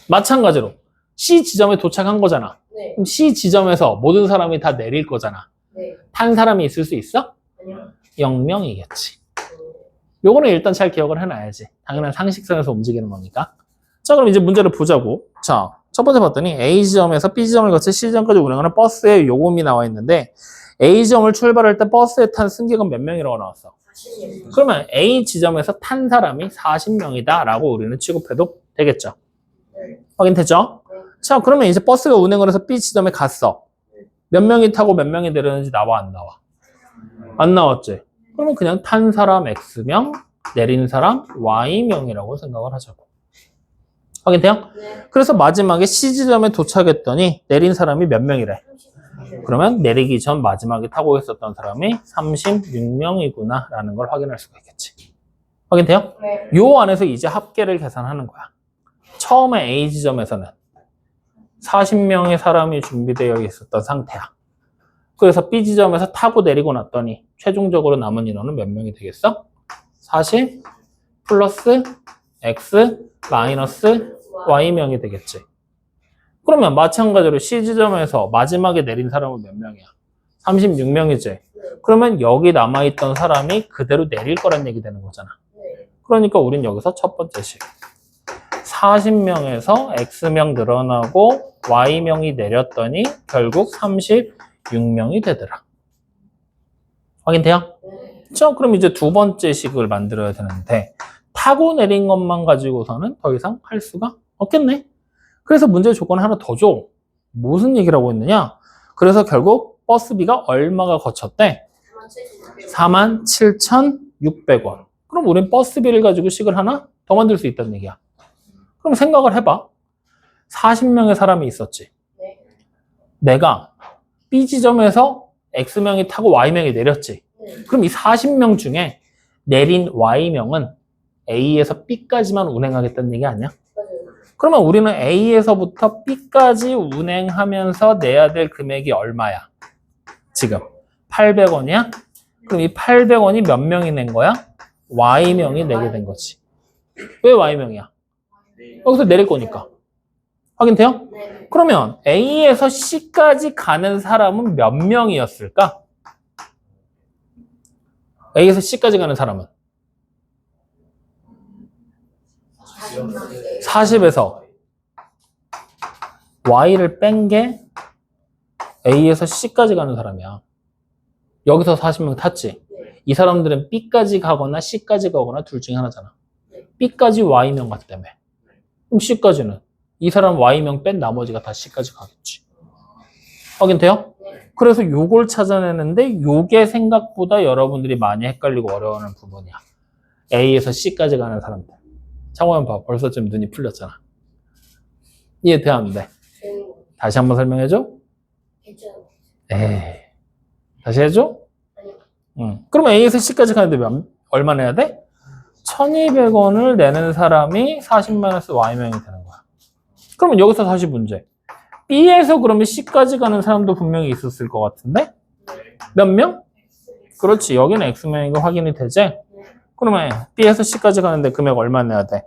마찬가지로 C 지점에 도착한 거잖아. 네. 그럼 C 지점에서 모든 사람이 다 내릴 거잖아. 네. 탄 사람이 있을 수 있어? 아니요. 0명이겠지. 요거는 일단 잘 기억을 해놔야지. 당연한 상식선에서 움직이는 거니까. 자, 그럼 이제 문제를 보자고. 자, 첫 번째 봤더니 A 지점에서 B 지점을 거쳐 C 지점까지 운행하는 버스의 요금이 나와 있는데 A 지점을 출발할 때 버스에 탄 승객은 몇 명이라고 나왔어? 40명. 그러면 A 지점에서 탄 사람이 40명이다 라고 우리는 취급해도 되겠죠. 네. 확인됐죠? 네. 자, 그러면 이제 버스가 운행을 해서 B 지점에 갔어. 몇 명이 타고 몇 명이 내렸는지 나와 안 나와? 안 나왔지? 그러면 그냥 탄 사람 X명, 내린 사람 Y명이라고 생각을 하자고. 확인돼요? 네. 그래서 마지막에 C 지점에 도착했더니 내린 사람이 몇 명이래? 그러면 내리기 전 마지막에 타고 있었던 사람이 36명이구나 라는 걸 확인할 수가 있겠지. 확인돼요? 네. 요 안에서 이제 합계를 계산하는 거야. 처음에 A 지점에서는 40명의 사람이 준비되어 있었던 상태야. 그래서 B 지점에서 타고 내리고 났더니 최종적으로 남은 인원은 몇 명이 되겠어? 40 플러스 X 마이너스 Y명이 되겠지. 그러면 마찬가지로 C 지점에서 마지막에 내린 사람은 몇 명이야? 36명이지. 그러면 여기 남아있던 사람이 그대로 내릴 거란 얘기 되는 거잖아. 네. 그러니까 우린 여기서 첫 번째 식 40명에서 X명 늘어나고 Y명이 내렸더니 결국 36명이 되더라. 확인돼요? 네. 자, 그럼 이제 두 번째 식을 만들어야 되는데 타고 내린 것만 가지고서는 더 이상 할 수가 없겠네. 그래서 문제 조건 하나 더 줘. 무슨 얘기를 하고 있느냐? 그래서 결국 버스비가 얼마가 거쳤대? 47,600원. 그럼 우린 버스비를 가지고 식을 하나 더 만들 수 있다는 얘기야. 그럼 생각을 해봐. 40명의 사람이 있었지. 네. 내가 B 지점에서 X명이 타고 Y명이 내렸지. 네. 그럼 이 40명 중에 내린 Y명은 A에서 B까지만 운행하겠다는 얘기 아니야? 맞아요. 그러면 우리는 A에서부터 B까지 운행하면서 내야 될 금액이 얼마야? 지금 800원이야? 그럼 이 800원이 몇 명이 낸 거야? Y명이 내게 된 거지. 왜 Y명이야? 여기서 내릴 거니까. 확인돼요? 네. 그러면 A에서 C까지 가는 사람은 몇 명이었을까? A에서 C까지 가는 사람은 40에서 Y를 뺀 게 A에서 C까지 가는 사람이야. 여기서 40명 탔지. 이 사람들은 B까지 가거나 C까지 가거나 둘 중에 하나잖아. B까지 Y명 갔다며. 그럼 C까지는 이 사람 Y명 뺀 나머지가 다 C까지 가겠지. 확인돼요? 그래서 요걸 찾아내는데 요게 생각보다 여러분들이 많이 헷갈리고 어려워하는 부분이야. A에서 C까지 가는 사람들. 창호연 봐. 벌써 좀 눈이 풀렸잖아. 이해돼 안 돼? 다시 한번 설명해줘. 괜찮아. 에이. 다시 해줘? 응. 그럼 A에서 C까지 가는데 얼마 내야 돼? 1200원을 내는 사람이 40-Y명이 되는 거야. 그러면 여기서 다시 문제. B에서 그러면 C까지 가는 사람도 분명히 있었을 것 같은데? 몇 명? 그렇지. 여기는 X명인 거 확인이 되지? 그러면 B에서 C까지 가는데 금액 얼마 내야 돼?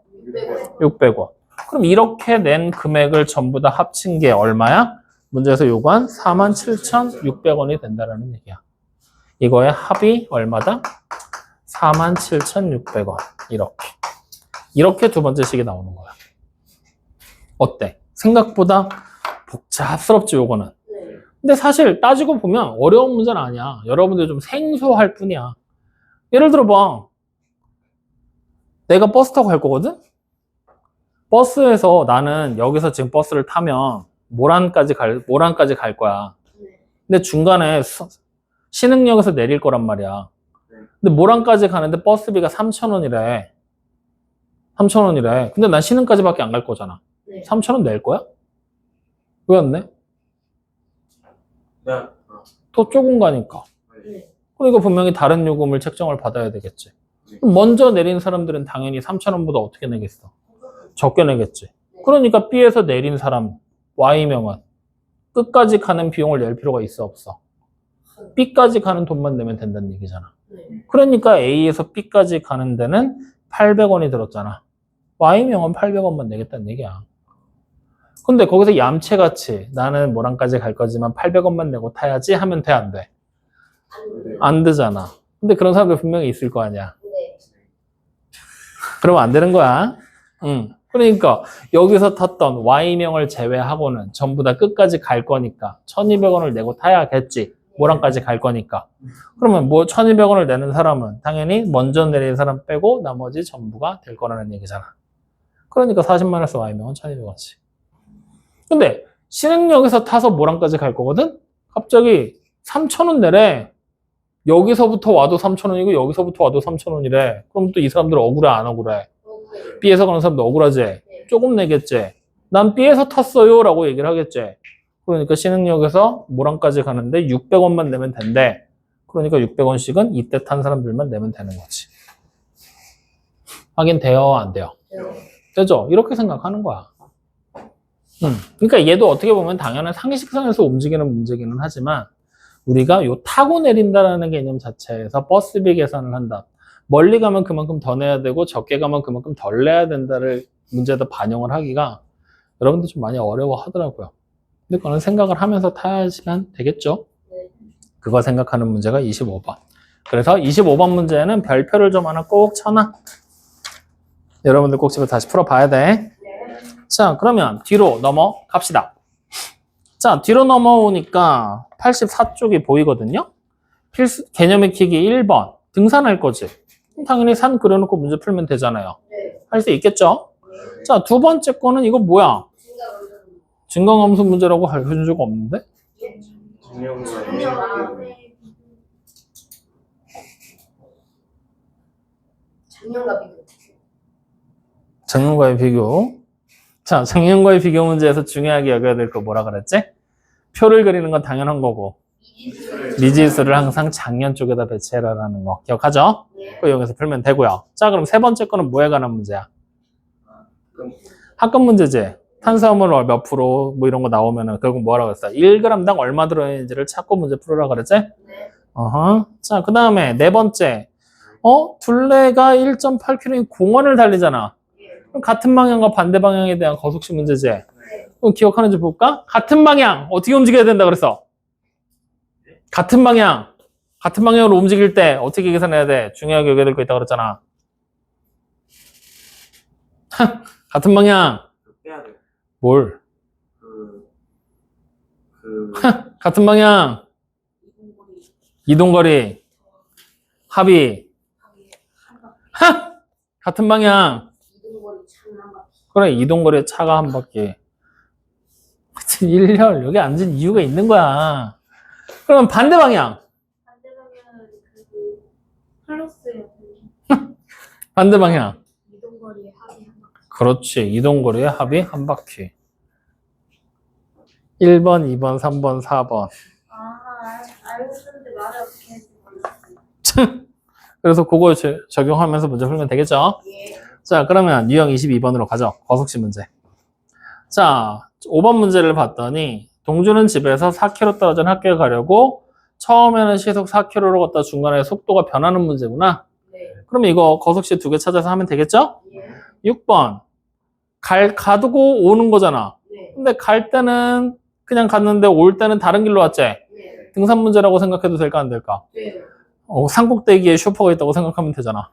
600원. 그럼 이렇게 낸 금액을 전부 다 합친 게 얼마야? 문제에서 요구한 47,600원이 된다는 얘기야. 이거의 합이 얼마다? 47,600원. 이렇게 두 번째 식이 나오는 거야. 어때? 생각보다 복잡스럽지, 요거는. 근데 사실 따지고 보면 어려운 문제는 아니야. 여러분들 좀 생소할 뿐이야. 예를 들어 봐. 내가 버스 타고 갈 거거든? 버스에서 나는 여기서 지금 버스를 타면 모란까지 갈 거야. 근데 중간에 신흥역에서 내릴 거란 말이야. 근데 모란까지 가는데 버스비가 3,000원이래. 3,000원이래. 근데 난 신흥까지밖에 안 갈 거잖아. 3,000원 낼 거야? 왜 안 내? 네. 더 조금 가니까. 그러니까 분명히 다른 요금을 책정을 받아야 되겠지. 먼저 내린 사람들은 당연히 3,000원보다 어떻게 내겠어? 적게 내겠지. 그러니까 B에서 내린 사람 Y명은 끝까지 가는 비용을 낼 필요가 있어 없어? B까지 가는 돈만 내면 된다는 얘기잖아. 그러니까 A에서 B까지 가는 데는 800원이 들었잖아. Y명은 800원만 내겠다는 얘기야. 근데 거기서 얌체같이 나는 모란까지 갈 거지만 800원만 내고 타야지 하면 돼, 안 돼? 안 되잖아. 근데 그런 사람들 분명히 있을 거 아니야. 그러면 안 되는 거야. 응. 그러니까 여기서 탔던 Y명을 제외하고는 전부 다 끝까지 갈 거니까 1200원을 내고 타야겠지. 모란까지 갈 거니까. 그러면 뭐 1200원을 내는 사람은 당연히 먼저 내린 사람 빼고 나머지 전부가 될 거라는 얘기잖아. 그러니까 40-Y명은 1200원씩. 근데 신흥역에서 타서 모란까지 갈 거거든? 갑자기 3,000원 내래. 여기서부터 와도 3,000원이고 여기서부터 와도 3,000원이래. 그럼 또 이 사람들 억울해 안 억울해? B에서 가는 사람도 억울하지? 조금 내겠지? 난 B에서 탔어요 라고 얘기를 하겠지? 그러니까 신흥역에서 모란까지 가는데 600원만 내면 된대. 그러니까 600원씩은 이때 탄 사람들만 내면 되는 거지. 하긴 돼요 안 돼요? 되죠? 이렇게 생각하는 거야. 그러니까 얘도 어떻게 보면 당연한 상식선에서 움직이는 문제기는 하지만 우리가 요 타고 내린다라는 개념 자체에서 버스비 계산을 한다. 멀리 가면 그만큼 더 내야 되고 적게 가면 그만큼 덜 내야 된다를 문제에다 반영을 하기가 여러분들 좀 많이 어려워 하더라고요. 근데 그거는 생각을 하면서 타야지만 되겠죠? 그거 생각하는 문제가 25번. 그래서 25번 문제는 별표를 좀 하나 꼭 쳐놔. 여러분들 꼭 집에 다시 풀어봐야 돼. 자, 그러면 뒤로 넘어갑시다. 자, 뒤로 넘어오니까 84쪽이 보이거든요. 개념 익히기 1번. 등산할 거지. 당연히 산 그려놓고 문제 풀면 되잖아요. 할 수 있겠죠? 자, 두 번째 거는 이거 뭐야? 증강함수 문제라고 해준 적 없는데? 작년과 비교. 작년과의 비교. 자, 작년과의 비교 문제에서 중요하게 여겨야 될 거 뭐라 그랬지? 표를 그리는 건 당연한 거고 미지수를 항상 작년 쪽에다 배치해라라는 거 기억하죠? 그거 여기서 풀면 되고요. 자, 그럼 세 번째 거는 뭐에 관한 문제야? 합금 문제지. 탄수화물 몇 프로 뭐 이런 거 나오면은 결국 뭐라고 했어? 1g당 얼마 들어있는지를 찾고 문제 풀으라 그랬지? 어허. 자, 그 다음에 네 번째. 둘레가 1.8km 공원을 달리잖아. 그럼 같은 방향과 반대 방향에 대한 거속식 문제지. 그럼 기억하는지 볼까? 같은 방향 어떻게 움직여야 된다 그랬어? 같은 방향으로 움직일 때 어떻게 계산해야 돼? 중요하게 여겨야 될 거 있다고 그랬잖아. 같은 방향. 빼야 돼. 뭘? 그 같은 방향. 이동거리. 합이. 같은 방향. 이동거리 차는 한 바퀴. 그래, 이동거리에 차가 한 바퀴. 그치, 1열. 여기 앉은 이유가 있는 거야. 그러면 반대 방향. 반대 방향은 플러스예요. 반대 방향. 이동거리의 합이 한 바퀴. 그렇지. 이동거리의 합이 한 바퀴. 1번, 2번, 3번, 4번. 알고 있는데 말을 어떻게 했는지 몰랐어요. 그래서 그거 적용하면서 문제 풀면 되겠죠? 예. 자, 그러면 유형 22번으로 가죠. 거속시 문제. 자, 5번 문제를 봤더니 동주는 집에서 4km 떨어진 학교에 가려고 처음에는 시속 4km로 걷다 중간에 속도가 변하는 문제구나. 네. 그럼 이거 거속시 2개 찾아서 하면 되겠죠? 예. 6번. 가두고 오는 거잖아. 네. 근데 갈 때는 그냥 갔는데 올 때는 다른 길로 왔지? 네. 등산 문제라고 생각해도 될까 안 될까? 네. 산꼭대기에 슈퍼가 있다고 생각하면 되잖아.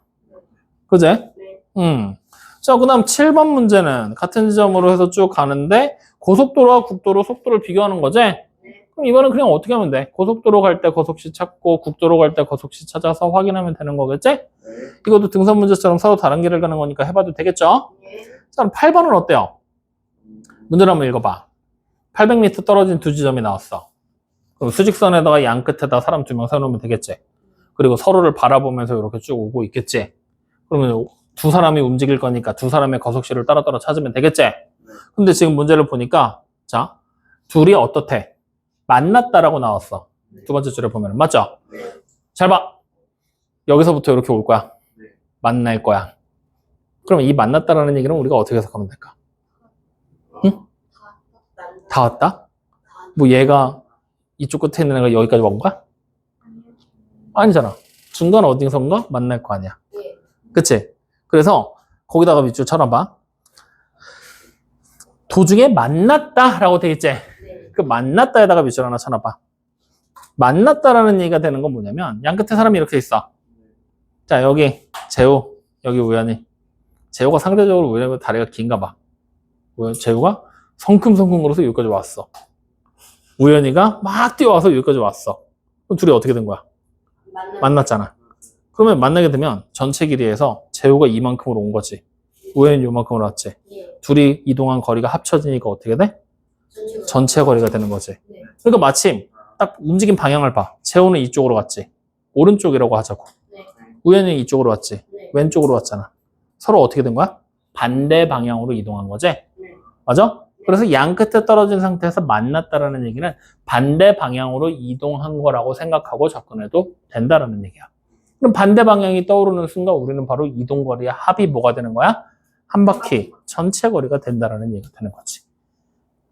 그제? 네. 자, 그 다음 7번 문제는 같은 지점으로 해서 쭉 가는데 고속도로와 국도로 속도를 비교하는 거지? 그럼 이번엔 그냥 어떻게 하면 돼? 고속도로 갈 때 거속시 찾고 국도로 갈 때 거속시 찾아서 확인하면 되는 거겠지? 이것도 등산 문제처럼 서로 다른 길을 가는 거니까 해봐도 되겠죠? 네. 자, 그럼 8번은 어때요? 문제를 한번 읽어봐. 800m 떨어진 두 지점이 나왔어. 그럼 수직선에다가 양 끝에다 사람 2명 세워놓으면 되겠지? 그리고 서로를 바라보면서 이렇게 쭉 오고 있겠지? 그러면 두 사람이 움직일 거니까 두 사람의 거속시를 따로따로 찾으면 되겠지? 근데 지금 문제를 보니까 자, 둘이 어떻대? 만났다라고 나왔어. 두 번째 줄에 보면 맞죠? 잘 봐. 여기서부터 이렇게 올 거야. 만날 거야. 그럼 이 만났다라는 얘기는 우리가 어떻게 해석하면 될까? 응? 다 왔다? 뭐 얘가 이쪽 끝에 있는 애가 여기까지 온 거야? 아니잖아. 중간 어디선가 만날 거 아니야. 네. 그치? 그래서 거기다가 밑줄 쳐놔봐. 도중에 만났다라고 돼 있지? 네. 그 만났다에다가 밑줄 하나 쳐놔봐. 만났다라는 얘기가 되는 건 뭐냐면 양 끝에 사람이 이렇게 있어. 자, 여기 재우, 여기 우연히. 재우가 상대적으로 우연히 다리가 긴가 봐. 재우가 성큼성큼 걸어서 여기까지 왔어. 우연히가 막 뛰어와서 여기까지 왔어. 그럼 둘이 어떻게 된 거야? 만났잖아. 그러면 만나게 되면 전체 길이에서 재우가 이만큼으로 온 거지. 우연히 요만큼으로 왔지. 예. 둘이 이동한 거리가 합쳐지니까 어떻게 돼? 전체 거리가 되는 거지. 네. 그러니까 마침 딱 움직인 방향을 봐. 재우는 이쪽으로 갔지. 오른쪽이라고 하자고. 네. 우연히 이쪽으로 왔지. 네. 왼쪽으로 왔잖아. 서로 어떻게 된 거야? 반대 방향으로 이동한 거지. 네. 맞아? 그래서 양 끝에 떨어진 상태에서 만났다라는 얘기는 반대 방향으로 이동한 거라고 생각하고 접근해도 된다라는 얘기야. 그럼 반대 방향이 떠오르는 순간 우리는 바로 이동거리의 합이 뭐가 되는 거야? 한 바퀴 전체 거리가 된다라는 얘기가 되는 거지.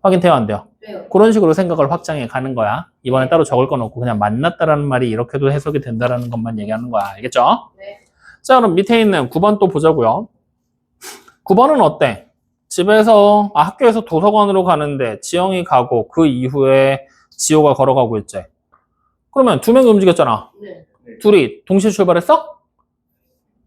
확인돼요, 안 돼요? 네. 그런 식으로 생각을 확장해 가는 거야. 이번에 따로 적을 건 없고 그냥 만났다라는 말이 이렇게도 해석이 된다라는 것만 얘기하는 거야. 알겠죠? 네. 자, 그럼 밑에 있는 9번 또 보자고요. 9번은 어때? 집에서 학교에서 도서관으로 가는데 지영이 가고 그 이후에 지호가 걸어가고 있지. 그러면 두 명이 움직였잖아. 네. 둘이 동시에 출발했어?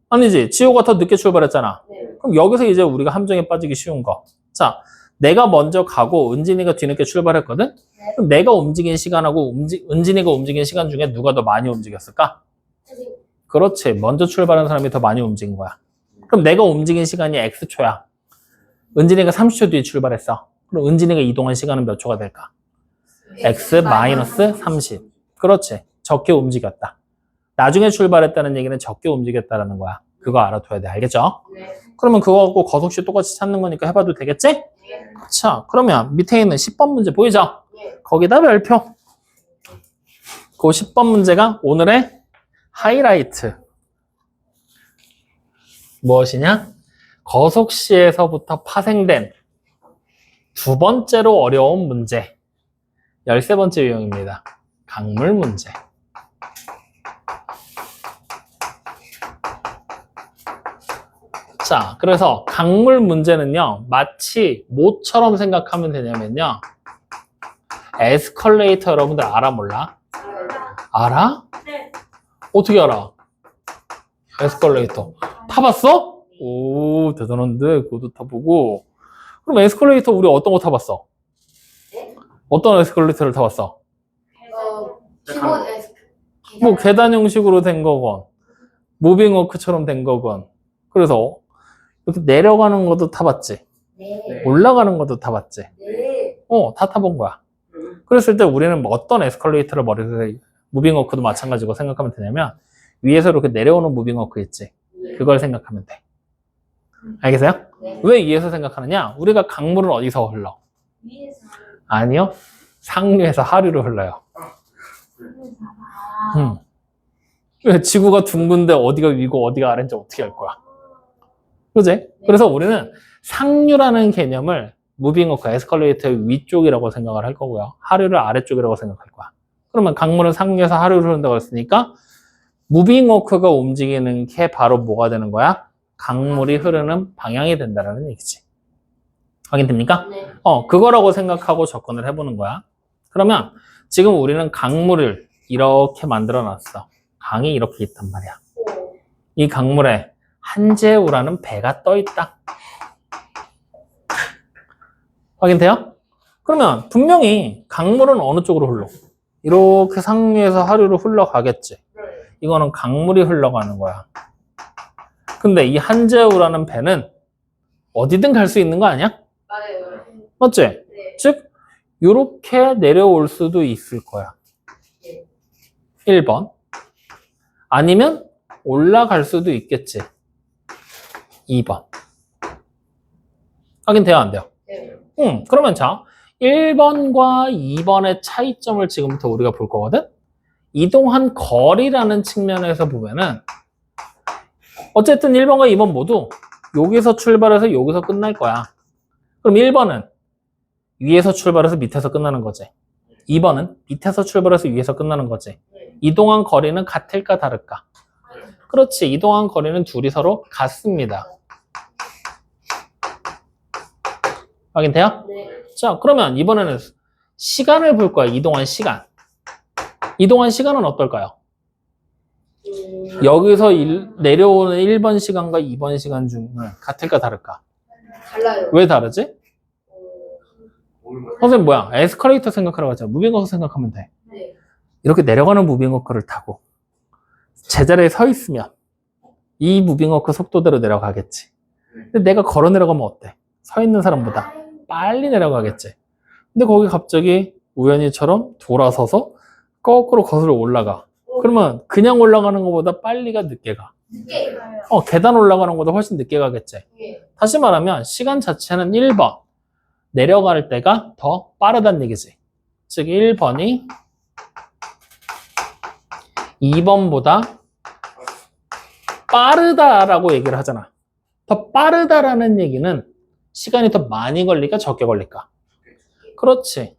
아니지. 지호가 더 늦게 출발했잖아. 네. 그럼 여기서 이제 우리가 함정에 빠지기 쉬운 거. 자, 내가 먼저 가고 은진이가 뒤늦게 출발했거든? 그럼 내가 움직인 시간하고 은진이가 움직인 시간 중에 누가 더 많이 움직였을까? 선생님. 그렇지. 먼저 출발한 사람이 더 많이 움직인 거야. 그럼 내가 움직인 시간이 X초야. 은진이가 30초 뒤에 출발했어. 그럼 은진이가 이동한 시간은 몇 초가 될까? X 마이너스 30. 그렇지. 적게 움직였다. 나중에 출발했다는 얘기는 적게 움직였다는 거야. 그거 알아둬야 돼. 알겠죠? 네. 그러면 그거 갖고 거속시 똑같이 찾는 거니까 해봐도 되겠지? 네. 자, 그러면 밑에 있는 10번 문제 보이죠? 네. 거기다 별표. 그 10번 문제가 오늘의 하이라이트. 무엇이냐? 거속시에서부터 파생된 두 번째로 어려운 문제. 13번째 유형입니다. 강물 문제. 자, 그래서 강물 문제는요, 마치 뭐처럼 생각하면 되냐면요, 에스컬레이터 여러분들 알아 몰라? 알아? 네. 어떻게 알아? 에스컬레이터. 타봤어? 오, 대단한데? 그것도 타보고. 그럼 에스컬레이터 우리 어떤 거 타봤어? 네? 어떤 에스컬레이터를 타봤어? 기본 에스크. 뭐 계단 형식으로 된 거건, 무빙워크처럼 된 거건. 그래서 이렇게 내려가는 것도 타봤지. 네. 올라가는 것도 타봤지. 네. 다 타본 거야. 그랬을 때 우리는 뭐 어떤 에스컬레이터를 머릿속에 무빙워크도 마찬가지고 생각하면 되냐면 위에서 이렇게 내려오는 무빙워크 있지. 그걸 생각하면 돼. 알겠어요? 네. 왜 위에서 생각하느냐? 우리가 강물은 어디서 흘러? 위에서 아니요. 상류에서 하류로 흘러요. 왜 지구가 둥근데 어디가 위고 어디가 아래인지 어떻게 알 거야? 그지? 그래서 우리는 상류라는 개념을 무빙워크, 에스컬레이터의 위쪽이라고 생각을 할 거고요. 하류를 아래쪽이라고 생각할 거야. 그러면 강물은 상류에서 하류로 흐른다고 했으니까 무빙워크가 움직이는 게 바로 뭐가 되는 거야? 강물이 흐르는 방향이 된다는 얘기지. 확인됩니까? 네. 그거라고 생각하고 접근을 해보는 거야. 그러면 지금 우리는 강물을 이렇게 만들어 놨어. 강이 이렇게 있단 말이야. 오. 이 강물에 한재우라는 배가 떠 있다. 확인돼요? 그러면 분명히 강물은 어느 쪽으로 흘러? 이렇게 상류에서 하류로 흘러가겠지. 네. 이거는 강물이 흘러가는 거야. 근데 이 한재우라는 배는 어디든 갈 수 있는 거 아니야? 맞아요. 맞지? 네. 즉 이렇게 내려올 수도 있을 거야. 1번. 아니면 올라갈 수도 있겠지. 2번. 확인돼요? 안 돼요? 네. 그러면 자, 1번과 2번의 차이점을 지금부터 우리가 볼 거거든? 이동한 거리라는 측면에서 보면은 어쨌든 1번과 2번 모두 여기서 출발해서 여기서 끝날 거야. 그럼 1번은 위에서 출발해서 밑에서 끝나는 거지. 2번은 밑에서 출발해서 위에서 끝나는 거지. 이동한 거리는 같을까 다를까? 그렇지. 이동한 거리는 둘이 서로 같습니다. 확인돼요? 네. 자, 그러면 이번에는 시간을 볼 거야. 이동한 시간. 이동한 시간은 어떨까요? 여기서 내려오는 1번 시간과 2번 시간 중은 같을까 다를까? 달라요. 왜 다르지? 선생님 뭐야? 에스컬레이터 생각하라고 했잖아. 무빙워크 생각하면 돼. 네. 이렇게 내려가는 무빙워크를 타고 제자리에 서 있으면 이 무빙워크 속도대로 내려가겠지. 근데 내가 걸어 내려가면 어때? 서 있는 사람보다 빨리 내려가겠지. 근데 거기 갑자기 우연히처럼 돌아서서 거꾸로 거슬러 올라가. 그러면 그냥 올라가는 것보다 빨리가 늦게 가. 늦게. 계단 올라가는 것보다 훨씬 늦게 가겠지. 네. 다시 말하면 시간 자체는 1번. 내려갈 때가 더 빠르다는 얘기지. 즉 1번이 2번보다 빠르다라고 얘기를 하잖아. 더 빠르다라는 얘기는 시간이 더 많이 걸릴까 적게 걸릴까? 그렇지.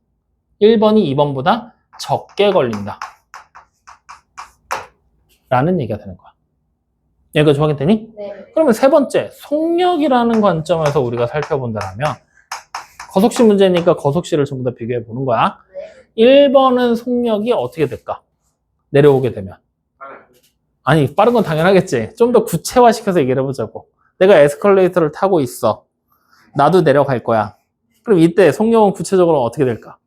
1번이 2번보다 적게 걸린다. 라는 얘기가 되는 거야. 여기까지 확인되니? 네. 그러면 세 번째, 속력이라는 관점에서 우리가 살펴본다면 거속시 문제니까 거속시를 전부 다 비교해 보는 거야. 1번은 속력이 어떻게 될까? 내려오게 되면. 아니, 빠른 건 당연하겠지. 좀 더 구체화시켜서 얘기를 해보자고. 내가 에스컬레이터를 타고 있어. 나도 내려갈 거야. 그럼 이때 속력은 구체적으로 어떻게 될까?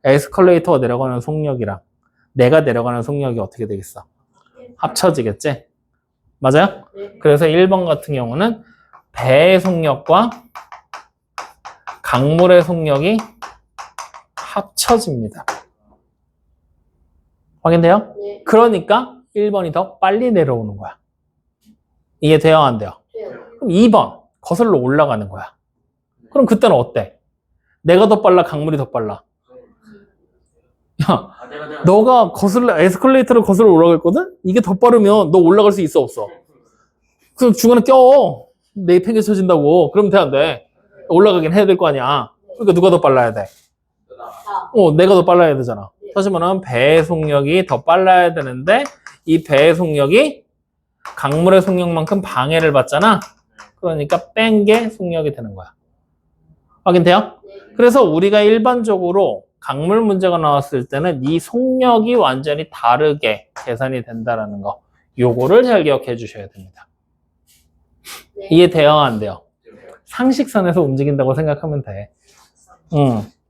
에스컬레이터가 내려가는 속력이랑 내가 내려가는 속력이 어떻게 되겠어? 합쳐지겠지? 맞아요? 네. 그래서 1번 같은 경우는 배의 속력과 강물의 속력이 합쳐집니다. 확인돼요? 네. 그러니까 1번이 더 빨리 내려오는 거야. 이게 돼요? 안 돼요? 돼요. 그럼 2번 거슬러 올라가는 거야. 그럼 그때는 어때? 내가 더 빨라? 강물이 더 빨라? 야, 너가 에스컬레이터를 거슬러 올라갔거든? 이게 더 빠르면 너 올라갈 수 있어, 없어? 그럼 중간에 껴. 내팽개쳐진다고. 그럼 돼, 안 돼? 올라가긴 해야 될 거 아니야. 그러니까 누가 더 빨라야 돼? 자. 내가 더 빨라야 되잖아. 다시 말하면 배의 속력이 더 빨라야 되는데 이 배의 속력이 강물의 속력만큼 방해를 받잖아. 그러니까 뺀 게 속력이 되는 거야. 확인돼요? 그래서 우리가 일반적으로 강물 문제가 나왔을 때는 이 속력이 완전히 다르게 계산이 된다라는 거. 요거를 잘 기억해 주셔야 됩니다. 네. 이해돼요? 안 돼요? 상식선에서 움직인다고 생각하면 돼.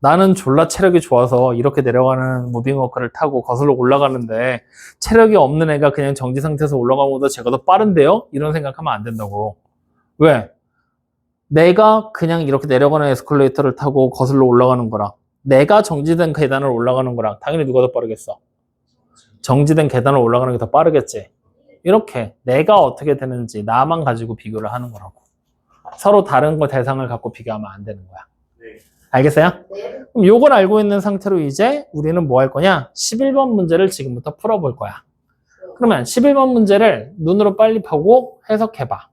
나는 졸라 체력이 좋아서 이렇게 내려가는 무빙워크를 타고 거슬러 올라가는데 체력이 없는 애가 그냥 정지 상태에서 올라가는 것보다 제가 더 빠른데요? 이런 생각하면 안 된다고. 왜? 내가 그냥 이렇게 내려가는 에스컬레이터를 타고 거슬러 올라가는 거랑 내가 정지된 계단을 올라가는 거랑 당연히 누가 더 빠르겠어? 정지된 계단을 올라가는 게 더 빠르겠지. 이렇게 내가 어떻게 되는지 나만 가지고 비교를 하는 거라고. 서로 다른 거 대상을 갖고 비교하면 안 되는 거야. 알겠어요? 네. 그럼 요걸 알고 있는 상태로 이제 우리는 뭐 할 거냐? 11번 문제를 지금부터 풀어볼 거야. 그러면 11번 문제를 눈으로 빨리 보고 해석해봐.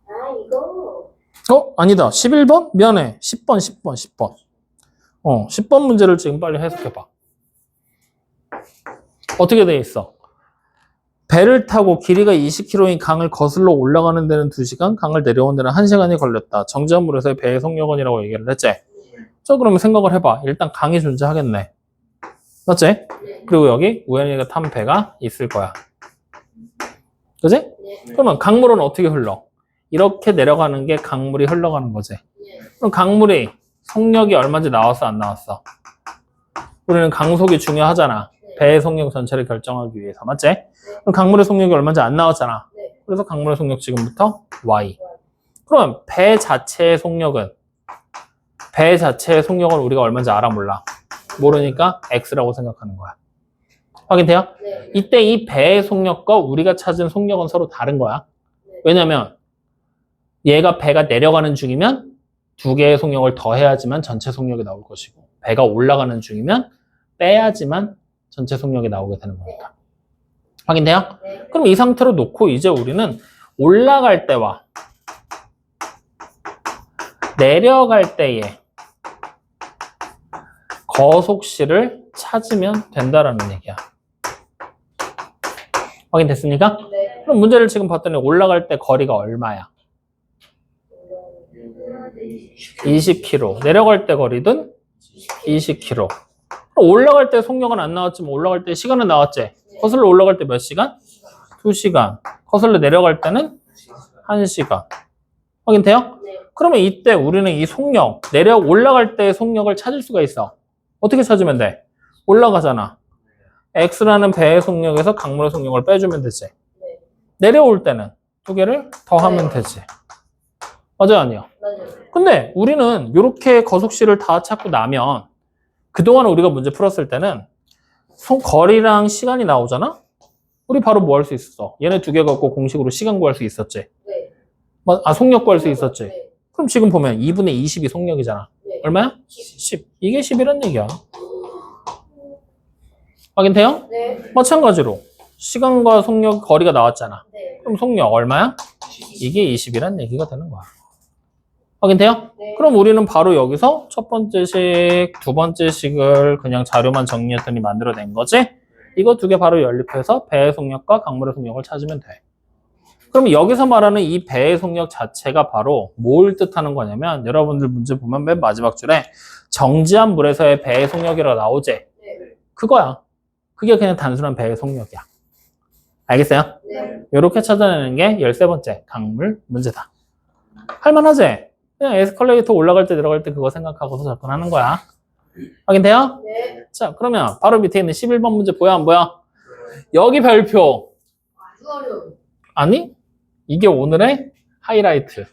아, 이거. 아니다. 11번? 미안해. 10번. 10번 문제를 지금 빨리 해석해봐. 어떻게 돼 있어? 배를 타고 길이가 20km인 강을 거슬러 올라가는 데는 2시간, 강을 내려오는 데는 1시간이 걸렸다. 정지한 물에서의 배의 속력은이라고 얘기를 했지? 자, 그러면 생각을 해봐. 일단 강이 존재하겠네. 맞지? 네. 그리고 여기 우연히가 탄 배가 있을 거야. 그지? 네. 그러면 강물은 어떻게 흘러? 이렇게 내려가는 게 강물이 흘러가는 거지. 네. 그럼 강물이 속력이 얼마인지 나왔어, 안 나왔어? 우리는 강속이 중요하잖아. 배의 속력 전체를 결정하기 위해서. 맞지? 그럼 강물의 속력이 얼마인지 안 나왔잖아. 네. 그래서 강물의 속력 지금부터 Y. 그러면 배 자체의 속력은 우리가 얼마인지 알아, 몰라? 모르니까 X라고 생각하는 거야. 확인돼요? 네. 이때 이 배의 속력과 우리가 찾은 속력은 서로 다른 거야. 왜냐면 얘가 배가 내려가는 중이면 2개의 속력을 더해야지만 전체 속력이 나올 것이고, 배가 올라가는 중이면 빼야지만 전체 속력이 나오게 되는 거니까. 확인돼요? 네. 그럼 이 상태로 놓고 이제 우리는 올라갈 때와 내려갈 때의 거속시를 찾으면 된다라는 얘기야. 확인됐습니까? 네. 그럼 문제를 지금 봤더니 올라갈 때 거리가 얼마야? 20km. 내려갈 때 거리든 20km. 그럼 올라갈 때 속력은 안 나왔지만 올라갈 때 시간은 나왔지? 거슬러 올라갈 때 몇 시간? 2시간. 거슬러 내려갈 때는 1시간. 확인돼요? 네. 그러면 이때 우리는 이 속력, 올라갈 때의 속력을 찾을 수가 있어. 어떻게 찾으면 돼? 올라가잖아. X라는 배의 속력에서 강물의 속력을 빼주면 되지. 네. 내려올 때는 2개를 더하면 되지. 맞아요, 아니요? 맞아요. 근데 우리는 이렇게 거속시를 다 찾고 나면 그동안 우리가 문제 풀었을 때는 거리랑 시간이 나오잖아? 우리 바로 뭐 할 수 있었어? 얘네 2개 갖고 공식으로 시간 구할 수 있었지? 네. 속력 구할 수 있었지? 네. 그럼 지금 보면 2분의 20이 속력이잖아. 네. 얼마야? 10. 이게 10이란 얘기야. 확인돼요? 네. 마찬가지로 시간과 속력 거리가 나왔잖아. 네. 그럼 속력 얼마야? 이게 20이란 얘기가 되는 거야. 확인돼요? 네. 그럼 우리는 바로 여기서 첫 번째 식, 두 번째 식을 그냥 자료만 정리했더니 만들어낸 거지? 이거 2개 바로 연립해서 배의 속력과 강물의 속력을 찾으면 돼. 그럼 여기서 말하는 이 배의 속력 자체가 바로 뭘 뜻하는 거냐면 여러분들 문제 보면 맨 마지막 줄에 정지한 물에서의 배의 속력이라고 나오지? 네. 그거야. 그게 그냥 단순한 배의 속력이야. 알겠어요? 네. 이렇게 찾아내는 게 13번째 강물 문제다. 할만하지? 그냥 에스컬레이터 올라갈 때 내려갈 때 그거 생각하고서 접근하는 거야. 확인돼요? 네. 자, 그러면 바로 밑에 있는 11번 문제 보여 안 보여? 여기 별표. 아주 어려워. 아니? 이게 오늘의 하이라이트.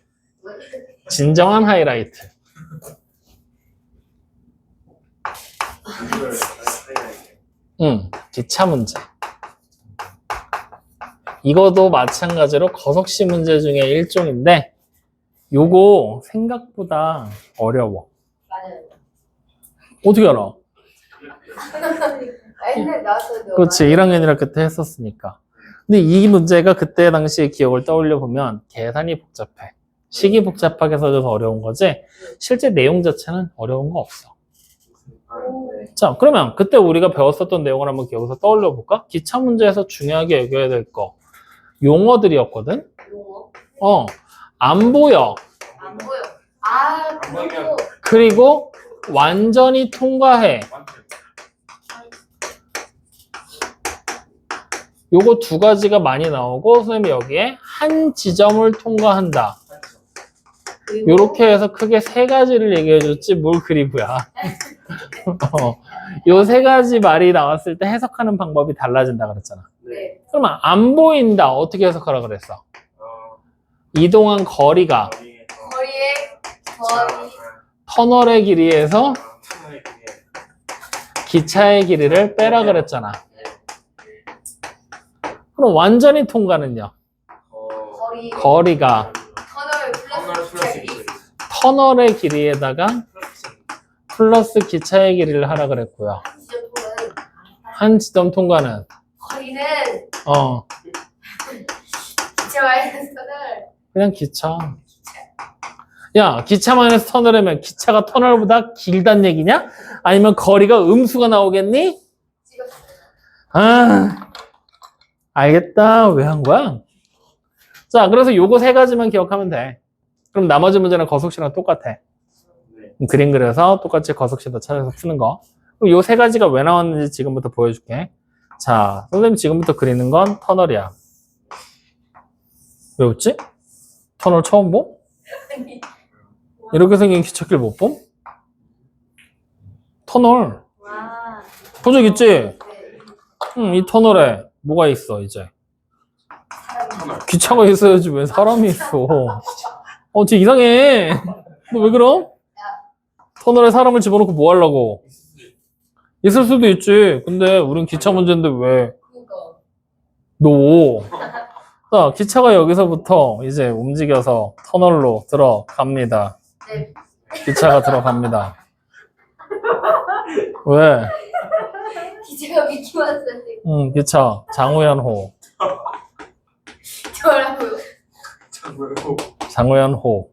진정한 하이라이트. 기차 문제. 이것도 마찬가지로 거속시 문제 중에 일종인데 요거 생각보다 어려워. 맞아요. 어떻게 알아? 옛날 나왔어요. 그렇지. 1학년이라 그때 했었으니까. 근데 이 문제가 그때 당시의 기억을 떠올려 보면 계산이 복잡해. 식이 복잡하게 써져서 어려운 거지 실제 내용 자체는 어려운 거 없어. 자, 그러면 그때 우리가 배웠었던 내용을 한번 기억해서 떠올려 볼까? 기차 문제에서 중요하게 여겨야 될 거. 용어들이었거든? 용어? 안 보여. 안 보여. 아, 그리고 그리고 완전히 통과해. 요거 두 가지가 많이 나오고 선생님이 여기에 한 지점을 통과한다. 그리고 요렇게 해서 크게 세 가지를 얘기해 줬지 뭘 그리고야. 요 세 가지 말이 나왔을 때 해석하는 방법이 달라진다 그랬잖아. 네. 그러면 안 보인다 어떻게 해석하라 그랬어? 이동한 거리가 거리의 거리 터널의 길이에서 터널의 길이. 기차의 길이를 빼라 그랬잖아. 그럼 완전히 통과는요? 거리 거리가 터널 터널 플러스 플러스 길이. 길이. 터널의 길이에다가 플러스 플러스 기차의 길이를 하라 그랬고요. 지점통은 한 지점 통과는 거리는 기차 마이너스 터널 그냥 기차. 야, 기차 마이너스 터널이면 기차가 터널보다 길단 얘기냐? 아니면 거리가 음수가 나오겠니? 찍었어요. 아, 알겠다. 왜 한 거야? 자, 그래서 요거 세 가지만 기억하면 돼. 그럼 나머지 문제는 거속시랑 똑같아. 네. 그림 그려서 똑같이 거속시도 찾아서 푸는 거. 그럼 요 세 가지가 왜 나왔는지 지금부터 보여줄게. 자, 선생님 지금부터 그리는 건 터널이야. 왜 웃지? 터널 처음 봄? 이렇게 생긴 기찻길 못 봄? 터널. 와. 본 적 있지? 네. 이 터널에 뭐가 있어, 이제? 터널. 기차가 있어야지 왜 사람이 있어. 쟤 이상해. 너 왜 그럼? 터널에 사람을 집어넣고 뭐 하려고? 있을 수도 있지. 근데 우린 기차 문제인데 왜? 그니까 너. 자, 기차가 여기서부터 이제 움직여서 터널로 들어갑니다. 네. 기차가 들어갑니다. 왜? 기차가 미키 왔어요. 기차. 장우현호. 저라고요. 참고로. 장우현호.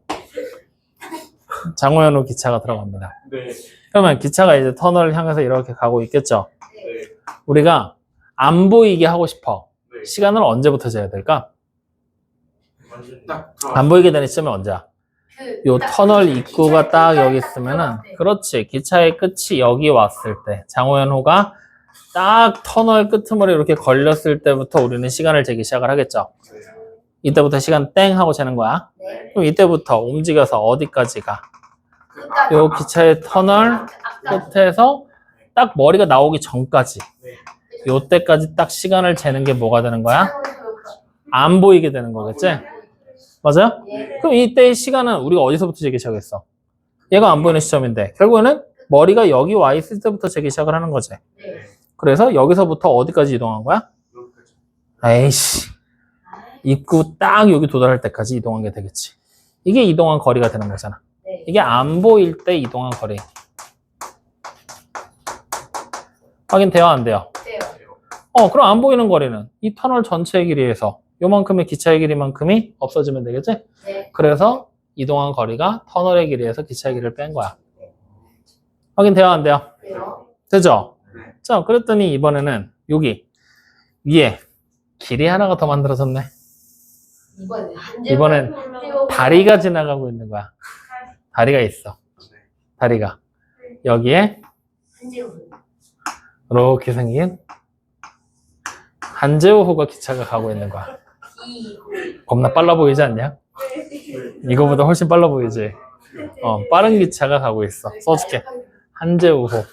장우현호 기차가 들어갑니다. 네. 그러면 기차가 이제 터널을 향해서 이렇게 가고 있겠죠. 네. 우리가 안 보이게 하고 싶어. 네. 시간을 언제부터 재야 될까? 완전 딱 안 보이게 되는 시점이 언제야? 요 터널 입구가 딱 여기 있으면은, 그렇지. 기차의 끝이 여기 왔을 때, 장우현호가 딱 터널 끄트머리 이렇게 걸렸을 때부터 우리는 시간을 재기 시작을 하겠죠. 이때부터 시간 땡 하고 재는 거야. 네. 그럼 이때부터 움직여서 어디까지 가? 요 기차의 터널 끝에서 딱 머리가 나오기 전까지, 요 때까지 딱 시간을 재는 게 뭐가 되는 거야? 안 보이게 되는 거겠지? 맞아요? 네. 그럼 이때의 시간은 우리가 어디서부터 재기 시작했어? 얘가 안 보이는 시점인데 결국에는 머리가 여기 와 있을 때부터 재기 시작을 하는 거지. 네. 그래서 여기서부터 어디까지 이동한 거야? 여기까지. 에이씨, 입구 딱 여기 도달할 때까지 이동한 게 되겠지. 이게 이동한 거리가 되는 거잖아. 네. 이게 안 보일 때 이동한 거리. 확인돼요, 안 돼요? 돼요. 그럼 안 보이는 거리는 이 터널 전체의 길이에서 요만큼의 기차의 길이만큼이 없어지면 되겠지? 네. 그래서 이동한 거리가 터널의 길이에서 기차의 길이를 뺀 거야. 확인돼요, 안 돼요? 돼요. 되죠? 네. 자, 그랬더니 이번에는 여기 위에 길이 하나가 더 만들어졌네. 이번엔 다리가 지나가고 있는 거야. 다리가 있어. 다리가. 여기에 이렇게 생긴 한재호호가 기차가 가고 있는 거야. 겁나 빨라 보이지 않냐? 이거보다 훨씬 빨라 보이지? 빠른 기차가 가고 있어. 써줄게. 한재우호.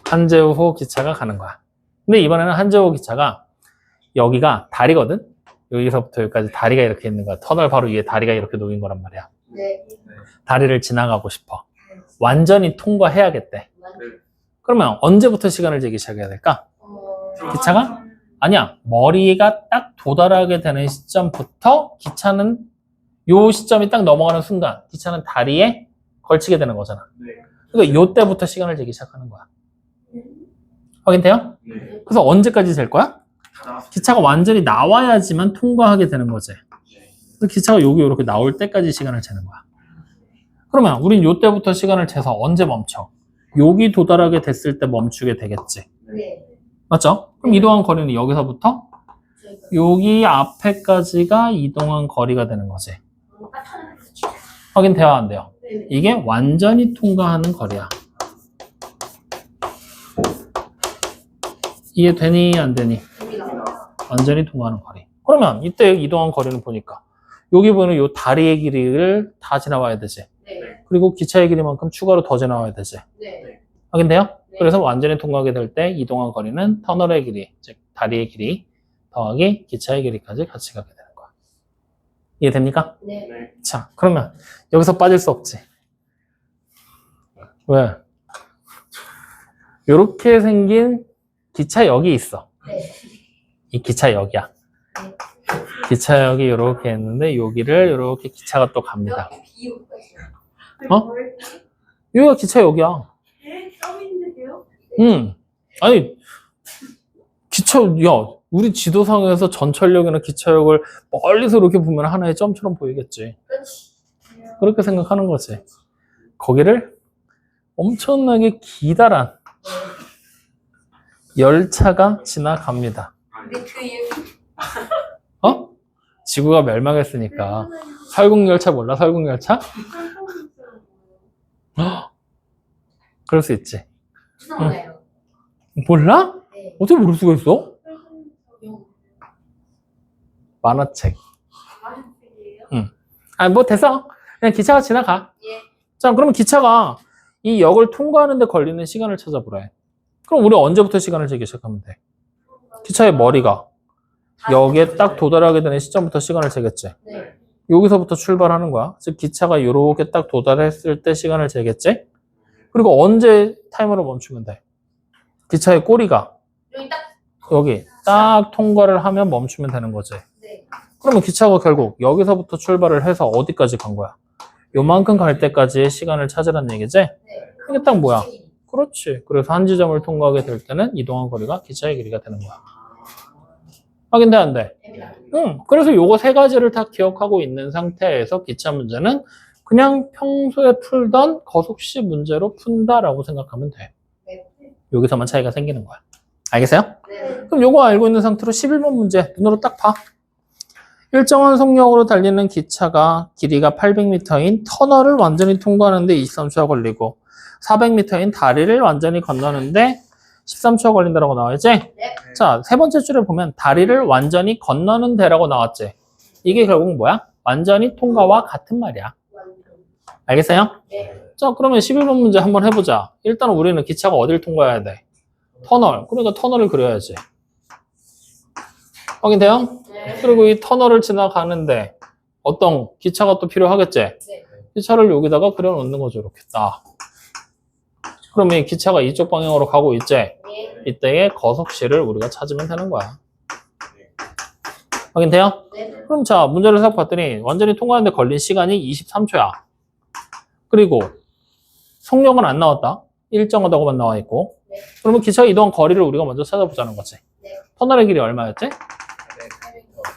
한재우호 기차가 가는 거야. 근데 이번에는 한재우호 기차가 여기가 다리거든? 여기서부터 여기까지 다리가 이렇게 있는 거야. 터널 바로 위에 다리가 이렇게 놓인 거란 말이야. 네. 다리를 지나가고 싶어. 완전히 통과해야겠대. 그러면 언제부터 시간을 재기 시작해야 될까? 기차가? 아니야. 머리가 딱 도달하게 되는 시점부터 기차는 요 시점이 딱 넘어가는 순간 기차는 다리에 걸치게 되는 거잖아. 네. 그러니까 요 때부터 시간을 재기 시작하는 거야. 확인돼요? 네. 그래서 언제까지 잴 거야? 기차가 완전히 나와야지만 통과하게 되는 거지. 그래서 기차가 여기 이렇게 나올 때까지 시간을 재는 거야. 그러면 우린 요 때부터 시간을 재서 언제 멈춰? 여기 도달하게 됐을 때 멈추게 되겠지. 네. 맞죠? 그럼 이동한 거리는 여기서부터 여기 앞에까지가 이동한 거리가 되는 거지. 확인돼요, 안 돼요? 이게 완전히 통과하는 거리야. 이해되니 안 되니? 됩니다. 완전히 통과하는 거리. 그러면 이때 이동한 거리는 보니까 여기 보는 요 다리의 길이를 다 지나와야 되지. 네. 그리고 기차의 길이만큼 추가로 더 지나와야 되지. 네. 확인돼요? 네. 그래서 완전히 통과하게 될 때 이동한 거리는 터널의 길이, 즉 다리의 길이 더하기 기차의 길이까지 같이 가게 되는 거야. 이해됩니까? 네. 네. 자, 그러면 여기서 빠질 수 없지. 왜? 요렇게 생긴 기차역이 있어. 네. 이 기차역이야. 네. 기차역이 요렇게 있는데 여기를 요렇게 기차가 또 갑니다. 여기 비유가 있어요. 어? 여기가 기차역이야. 점인데요? 아니, 야, 우리 지도상에서 전철역이나 기차역을 멀리서 이렇게 보면 하나의 점처럼 보이겠지. 그렇지. 그렇게 생각하는 거지. 거기를 엄청나게 기다란 열차가 지나갑니다. 근데 그 이유 어? 지구가 멸망했으니까. 설국열차 몰라? 설국열차? 그럴 수 있지. 죄송해요. 몰라? 네. 어떻게 모를 수가 있어? 만화책. 아니, 뭐 됐어. 그냥 기차가 지나가. 예. 자, 그러면 기차가 이 역을 통과하는데 걸리는 시간을 찾아보래. 그럼 우리 언제부터 시간을 재기 시작하면 돼? 기차의 머리가 역에 딱 도달하게 되는 시점부터 시간을 재겠지. 네. 여기서부터 출발하는 거야. 즉 기차가 이렇게 딱 도달했을 때 시간을 재겠지. 그리고 언제 타이머를 멈추면 돼? 기차의 꼬리가 여기 딱. 여기 딱 통과를 하면 멈추면 되는 거지. 네. 그러면 기차가 결국 여기서부터 출발을 해서 어디까지 간 거야? 요만큼 갈 때까지의 시간을 찾으란 얘기지? 네. 이게 딱 뭐야? 그렇지. 그래서 한 지점을 통과하게 될 때는 이동한 거리가 기차의 길이가 되는 거야. 확인돼 안 돼? 됩니다. 그래서 요거 세 가지를 다 기억하고 있는 상태에서 기차 문제는 그냥 평소에 풀던 거속시 문제로 푼다라고 생각하면 돼. 네. 여기서만 차이가 생기는 거야. 알겠어요? 네. 그럼 요거 알고 있는 상태로 11번 문제 눈으로 딱 봐. 일정한 속력으로 달리는 기차가 길이가 800m인 터널을 완전히 통과하는데 23초가 걸리고 400m인 다리를 완전히 건너는데 13초가 걸린다라고 나와있지? 네. 자, 세 번째 줄에 보면 다리를 완전히 건너는 데라고 나왔지? 이게 결국 뭐야? 완전히 통과와 같은 말이야. 알겠어요? 네. 자, 그러면 11번 문제 한번 해보자. 일단 우리는 기차가 어딜 통과해야 돼? 터널. 그러니까 터널을 그려야지. 확인돼요? 네. 그리고 이 터널을 지나가는데 어떤 기차가 또 필요하겠지? 네. 기차를 여기다가 그려놓는 거죠. 이렇게 딱. 그러면 이 기차가 이쪽 방향으로 가고 있지? 네. 이때의 거속시를 우리가 찾으면 되는 거야. 확인돼요? 네. 그럼 자, 문제를 싹 봤더니 완전히 통과하는데 걸린 시간이 23초야. 그리고 속력은 안 나왔다. 일정하다고만 나와 있고. 네. 그러면 기차가 이동한 거리를 우리가 먼저 찾아보자는 거지. 네. 터널의 길이 얼마였지?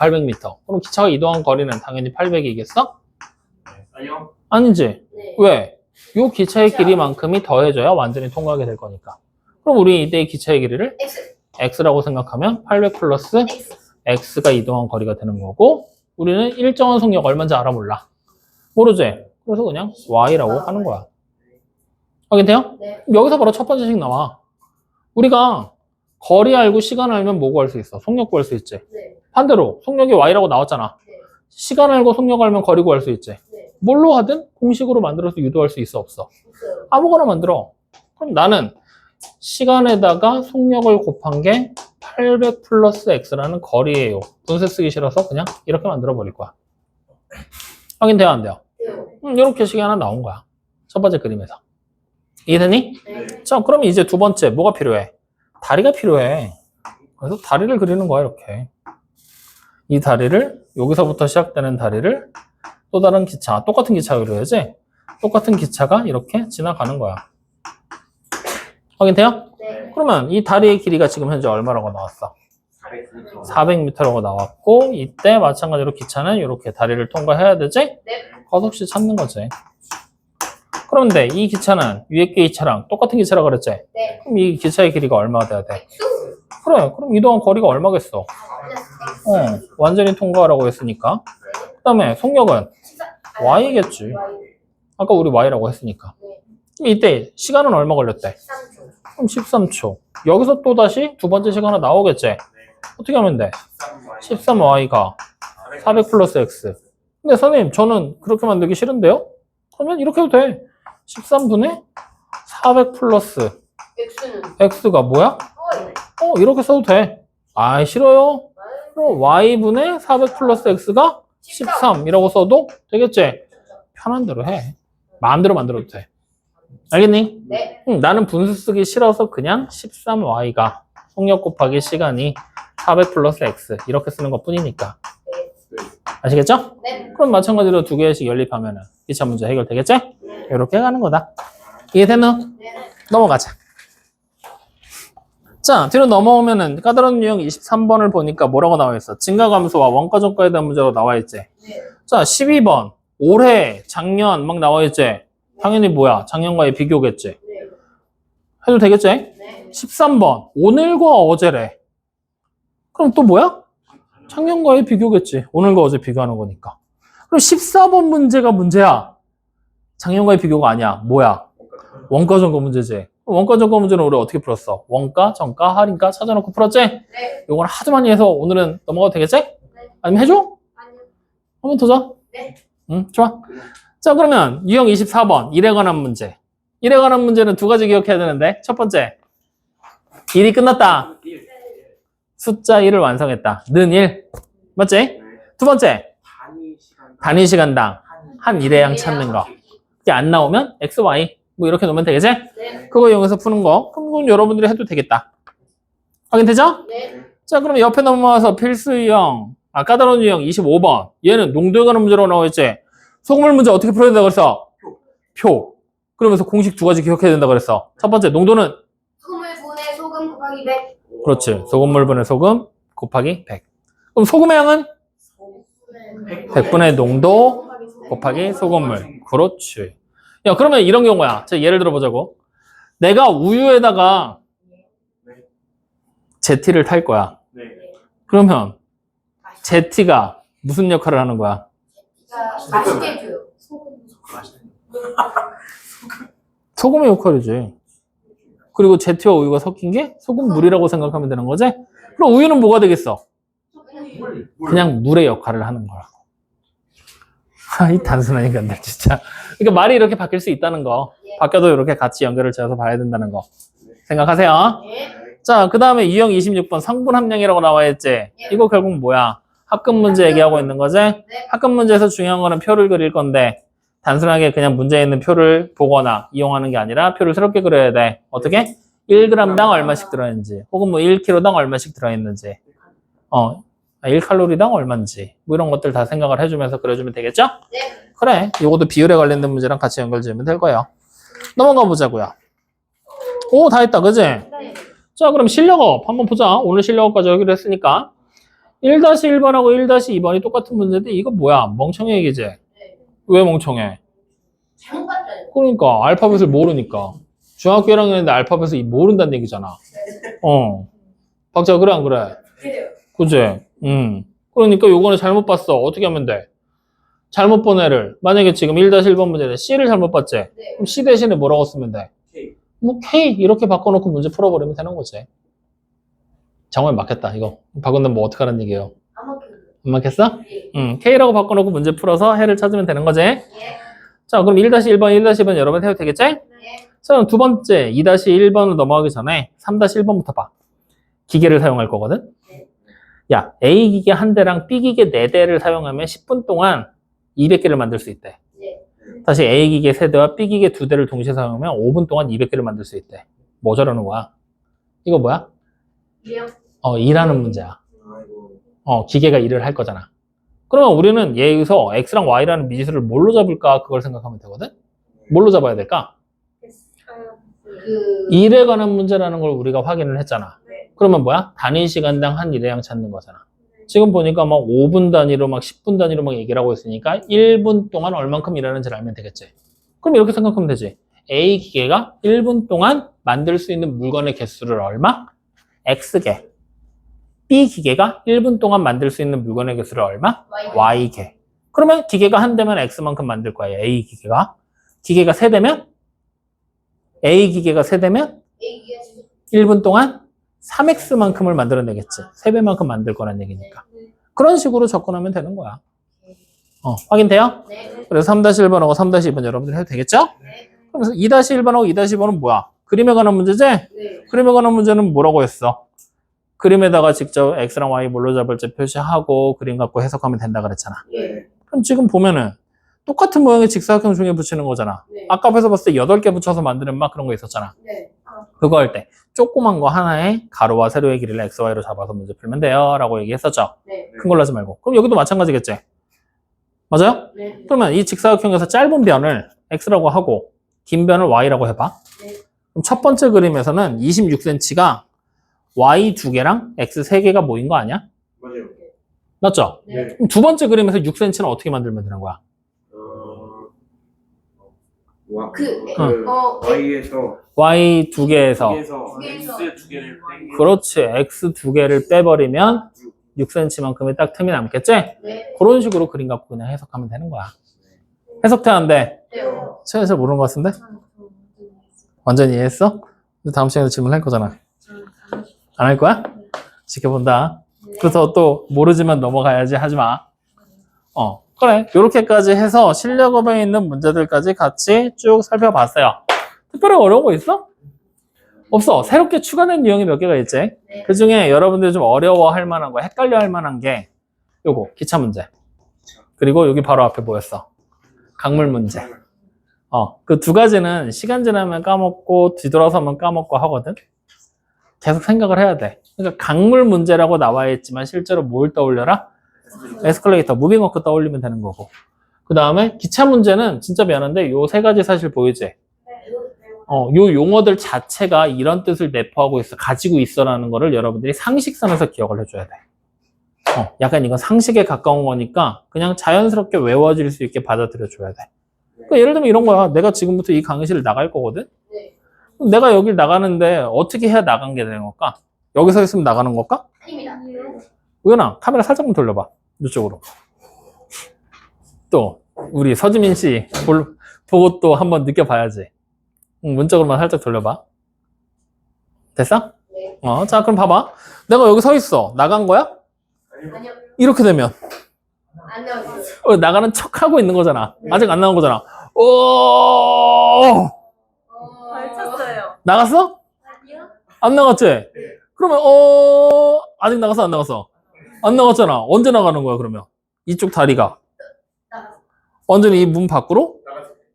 800m. 그럼 기차가 이동한 거리는 당연히 800이겠어? 아니요. 아니지. 네. 왜? 요 기차의 길이만큼이 더해져야 완전히 통과하게 될 거니까. 그럼 우리 이때의 기차의 길이를 X. x라고 생각하면 800 플러스 X. x가 이동한 거리가 되는 거고 우리는 일정한 속력 얼마인지 알아 몰라. 모르지? 그래서 그냥 y라고 하는 거야. 확인돼요? 네. 여기서 바로 첫 번째씩 나와. 우리가 거리 알고 시간 알면 뭐 구할 수 있어? 속력 구할 수 있지. 네. 반대로 속력이 y라고 나왔잖아. 네. 시간 알고 속력 알면 거리 구할 수 있지. 네. 뭘로 하든 공식으로 만들어서 유도할 수 있어 없어? 없어요. 아무거나 만들어. 그럼 나는 시간에다가 속력을 곱한 게 800 플러스 x라는 거리예요. 분수 쓰기 싫어서 그냥 이렇게 만들어 버릴 거야. 확인돼야 안 돼요? 네. 이렇게 식이 하나 나온 거야. 첫 번째 그림에서. 이해되니? 네. 자, 그럼 이제 두 번째 뭐가 필요해? 다리가 필요해. 그래서 다리를 그리는 거야, 이렇게. 이 다리를 여기서부터 시작되는 다리를 또 다른 기차, 똑같은 기차가 그려야지. 똑같은 기차가 이렇게 지나가는 거야. 확인돼요? 네. 그러면 이 다리의 길이가 지금 현재 얼마라고 나왔어? 400m. 400m라고 나왔고 이때 마찬가지로 기차는 이렇게 다리를 통과해야 되지? 네. 거속시 찾는 거지. 그런데 이 기차는 위에 게 기차랑 똑같은 기차라고 그랬지? 네. 그럼 이 기차의 길이가 얼마가 돼야 돼? X. 그래, 그럼 이동한 거리가 얼마겠어? 완전히 통과하라고 했으니까. 그 다음에 속력은 Y겠지. 아까 우리 Y라고 했으니까. 네. 그럼 이때 시간은 얼마 걸렸대? 13초. 그럼 13초. 여기서 또 다시 두 번째 식 하나 나오겠지? 어떻게 하면 돼? 13y가 400 플러스 x. 근데 선생님, 저는 그렇게 만들기 싫은데요? 그러면 이렇게 해도 돼. 13분의 400 플러스 X는 x가 뭐야? 이렇게 써도 돼. 아, 싫어요. 그럼 y분의 400 플러스 x가 13이라고 써도 되겠지? 편한 대로 해. 마음대로 만들어도 돼. 알겠니? 네. 나는 분수 쓰기 싫어서 그냥 13y가 속력 곱하기 시간이 400 플러스 x 이렇게 쓰는 것 뿐이니까. 아시겠죠? 네. 그럼 마찬가지로 두 개씩 연립하면은 2차 문제 해결되겠지? 이렇게 가는 거다. 이해되나? 네. 넘어가자. 자, 뒤로 넘어오면은 까다로운 유형 23번을 보니까 뭐라고 나와 있어? 증가감소와 원가종가에 대한 문제로 나와 있지. 네. 자, 12번. 올해, 작년 막 나와 있지. 당연히 뭐야? 작년과의 비교겠지. 네. 해도 되겠지? 네. 13번. 오늘과 어제래. 그럼 또 뭐야? 작년과의 비교겠지. 오늘과 어제 비교하는 거니까. 그럼 14번 문제가 문제야. 작년과의 비교가 아니야. 뭐야? 원가 전거 문제지. 원가 전거 문제는 우리 어떻게 풀었어? 원가, 정가, 할인가 찾아놓고 풀었지? 네. 요건 하도 많이 해서 오늘은 넘어가도 되겠지? 네. 아니면 해줘? 아니요. 한 번 더 줘? 네. 응, 좋아. 자, 그러면 유형 24번. 일에 관한 문제. 일에 관한 문제는 두 가지 기억해야 되는데, 첫 번째. 일이 끝났다. 숫자 1을 완성했다. 는 1. 맞지? 두 번째. 단위 시간당 한 일회량 찾는 거. 이게 안 나오면 x, y. 뭐 이렇게 놓으면 되겠지? 네. 그거 이용해서 푸는 거. 그럼 그건 여러분들이 해도 되겠다. 확인되죠? 네. 자, 그럼 옆에 넘어와서 필수 유형. 까다로운 유형 25번. 얘는 농도에 관한 문제로 나오겠지? 소금물 문제 어떻게 풀어야 된다 그랬어? 표. 그러면서 공식 두 가지 기억해야 된다 그랬어. 첫 번째, 농도는? 소금을 분해 소금 곱하기 100. 그렇지. 소금물분의 소금 곱하기 100. 그럼 소금의 양은? 100분의 농도 곱하기 소금물. 그렇지. 야, 그러면 이런 경우야. 자, 예를 들어보자고. 내가 우유에다가 제티를 탈 거야. 그러면 제티가 무슨 역할을 하는 거야? 맛있게 해줘요. 소금의 역할이지. 그리고 제티와 우유가 섞인 게 소금물이라고 생각하면 되는 거지? 그럼 우유는 뭐가 되겠어? 그냥 물의 역할을 하는 거라고. 이 단순한 인간들 진짜. 그러니까 말이 이렇게 바뀔 수 있다는 거. 바뀌어도 이렇게 같이 연결을 지어서 봐야 된다는 거. 생각하세요. 네. 자, 그 다음에 유형 26번 성분 함량이라고 나와 있지? 이거 결국 뭐야? 합급 문제 얘기하고 있는 거지? 합급 문제에서 중요한 거는 표를 그릴 건데 단순하게 그냥 문제에 있는 표를 보거나 이용하는 게 아니라 표를 새롭게 그려야 돼. 어떻게? 1g당 얼마씩 들어있는지 혹은 뭐 1kg당 얼마씩 들어있는지 1칼로리당 얼마인지 뭐 이런 것들 다 생각을 해주면서 그려주면 되겠죠? 네. 그래. 이것도 비율에 관련된 문제랑 같이 연결 지으면 될 거예요. 넘어가 보자고요. 오, 다 했다. 그지? 네. 자, 그럼 실력업 한번 보자. 오늘 실력업까지 하기로 했으니까 1-1번하고 1-2번이 똑같은 문제인데 이거 뭐야? 멍청이 얘기지? 왜 멍청해? 잘못 봤잖아요. 그러니까 알파벳을 모르니까. 중학교 1학년인데 알파벳을 모른다는 얘기잖아. 박자 그래 안 그래? 그래요. 그지? 그러니까 요거는 잘못 봤어. 어떻게 하면 돼? 잘못 본 애를 만약에 지금 1-1번 문제인데 C를 잘못 봤지? 네. 그럼 C 대신에 뭐라고 쓰면 돼? 뭐 K 이렇게 바꿔놓고 문제 풀어버리면 되는 거지. 정말 막혔다 이거. 바꾼다면 뭐 어떡하라는 얘기예요? 안 먹혀요. 안 막혔어? 예. K라고 바꿔놓고 문제 풀어서 해를 찾으면 되는 거지. 예. 자, 그럼 1-1번, 1-2번 여러분 해도 되겠지? 예. 자, 그럼 두 번째 2-1번으로 넘어가기 전에 3-1번부터 봐. 기계를 사용할 거거든? 야, A 기계 한 대랑 B 기계 4대를 사용하면 10분 동안 200개를 만들 수 있대. 네. 다시 A 기계 3대와 B 기계 2대를 동시에 사용하면 5분 동안 200개를 만들 수 있대. 뭐 저러는 거야? 이거 뭐야? 이래요? 일하는 문제야. 기계가 일을 할 거잖아. 그러면 우리는 여기서 X랑 Y라는 미지수를 뭘로 잡을까? 그걸 생각하면 되거든? 뭘로 잡아야 될까? 일에 관한 문제라는 걸 우리가 확인을 했잖아. 네. 그러면 뭐야? 단위 시간당 한 일회량 찾는 거잖아. 지금 보니까 막 5분 단위로 막 10분 단위로 막 얘기를 하고 있으니까 1분 동안 얼만큼 일하는지를 알면 되겠지. 그럼 이렇게 생각하면 되지. A 기계가 1분 동안 만들 수 있는 물건의 개수를 얼마? X개. B 기계가 1분 동안 만들 수 있는 물건의 개수를 얼마? Y개. 그러면 기계가 한 대면 X만큼 만들 거예요. A 기계가. 기계가 3대면? A 기계가 3대면? A 기계가 1분 동안 3x만큼을 만들어내겠지. 3배만큼 만들 거란 얘기니까. 그런 식으로 접근하면 되는 거야. 확인돼요? 네. 그래서 3-1번하고 3-2번 여러분들 해도 되겠죠? 네. 그래서 2-1번하고 2-2번은 뭐야? 그림에 관한 문제지? 네. 그림에 관한 문제는 뭐라고 했어? 그림에다가 직접 x랑 y 뭘로 잡을지 표시하고 그림 갖고 해석하면 된다 그랬잖아. 네. 그럼 지금 보면은 똑같은 모양의 직사각형 중에 붙이는 거잖아. 네. 아까 앞에서 봤을 때 8개 붙여서 만드는 막 그런 거 있었잖아. 네. 그거 할 때 조그만 거 하나에 가로와 세로의 길이를 x, y로 잡아서 문제 풀면 돼요 라고 얘기했었죠. 네. 큰 걸로 하지 말고. 그럼 여기도 마찬가지겠지? 맞아요? 네. 그러면 이 직사각형에서 짧은 변을 x라고 하고 긴 변을 y라고 해봐. 네. 그럼 첫 번째 그림에서는 26cm가 y 2개랑 x 3개가 모인 거 아니야? 맞아요. 맞죠? 네. 그럼 두 번째 그림에서 6cm는 어떻게 만들면 되는 거야? Y에서 y 2개에서 X 두 개를 뺀 그렇지. x 2개를 빼버리면 6cm만큼의 딱 틈이 남겠지? 네. 그런 식으로 그림 갖고 그냥 해석하면 되는 거야. 해석돼 안 돼? 네. 최근에 잘 모르는 것 같은데? 완전히 이해했어? 다음 시간에 질문할 거잖아. 안 할 거야? 지켜본다. 그래서 또 모르지만 넘어가야지 하지 마. 그래. 요렇게까지 해서 실력업에 있는 문제들까지 같이 쭉 살펴봤어요. 특별히 어려운 거 있어? 없어. 새롭게 추가된 유형이 몇 개가 있지? 네. 그 중에 여러분들이 좀 어려워할 만한 거, 헷갈려 할 만한 게 요거, 기차 문제. 그리고 여기 바로 앞에 뭐였어? 강물 문제. 그 두 가지는 시간 지나면 까먹고 뒤돌아서면 까먹고 하거든. 계속 생각을 해야 돼. 그러니까 강물 문제라고 나와 있지만 실제로 뭘 떠올려라? 에스컬레이터, 무빙워크 떠올리면 되는 거고. 그 다음에 기차 문제는 진짜 미안한데 요 세 가지 사실 보이지? 요 용어들 자체가 이런 뜻을 내포하고 있어, 가지고 있어라는 거를 여러분들이 상식선에서 기억을 해줘야 돼. 약간 이건 상식에 가까운 거니까 그냥 자연스럽게 외워질 수 있게 받아들여줘야 돼. 그러니까 예를 들면 이런 거야. 내가 지금부터 이 강의실을 나갈 거거든? 네. 내가 여길 나가는데 어떻게 해야 나간 게 되는 걸까? 여기서 있으면 나가는 걸까? 아닙니다. 우연아, 카메라 살짝만 돌려봐. 이쪽으로. 또 우리 서지민 씨 보고 또 한번 느껴봐야지. 문짝으로만 살짝 돌려봐. 됐어? 네. 자, 그럼 봐봐. 내가 여기 서 있어. 나간 거야? 아니요. 이렇게 되면 안 나오세요. 나가는 척 하고 있는 거잖아. 네. 아직 안 나온 거잖아. 오, 쳤어요. 나갔어? 아니요. 안 나갔지? 그러면 아직 나갔어? 안 나갔어? 안 나갔잖아. 언제 나가는 거야 그러면? 이쪽 다리가 나갔어. 완전히 이 문 밖으로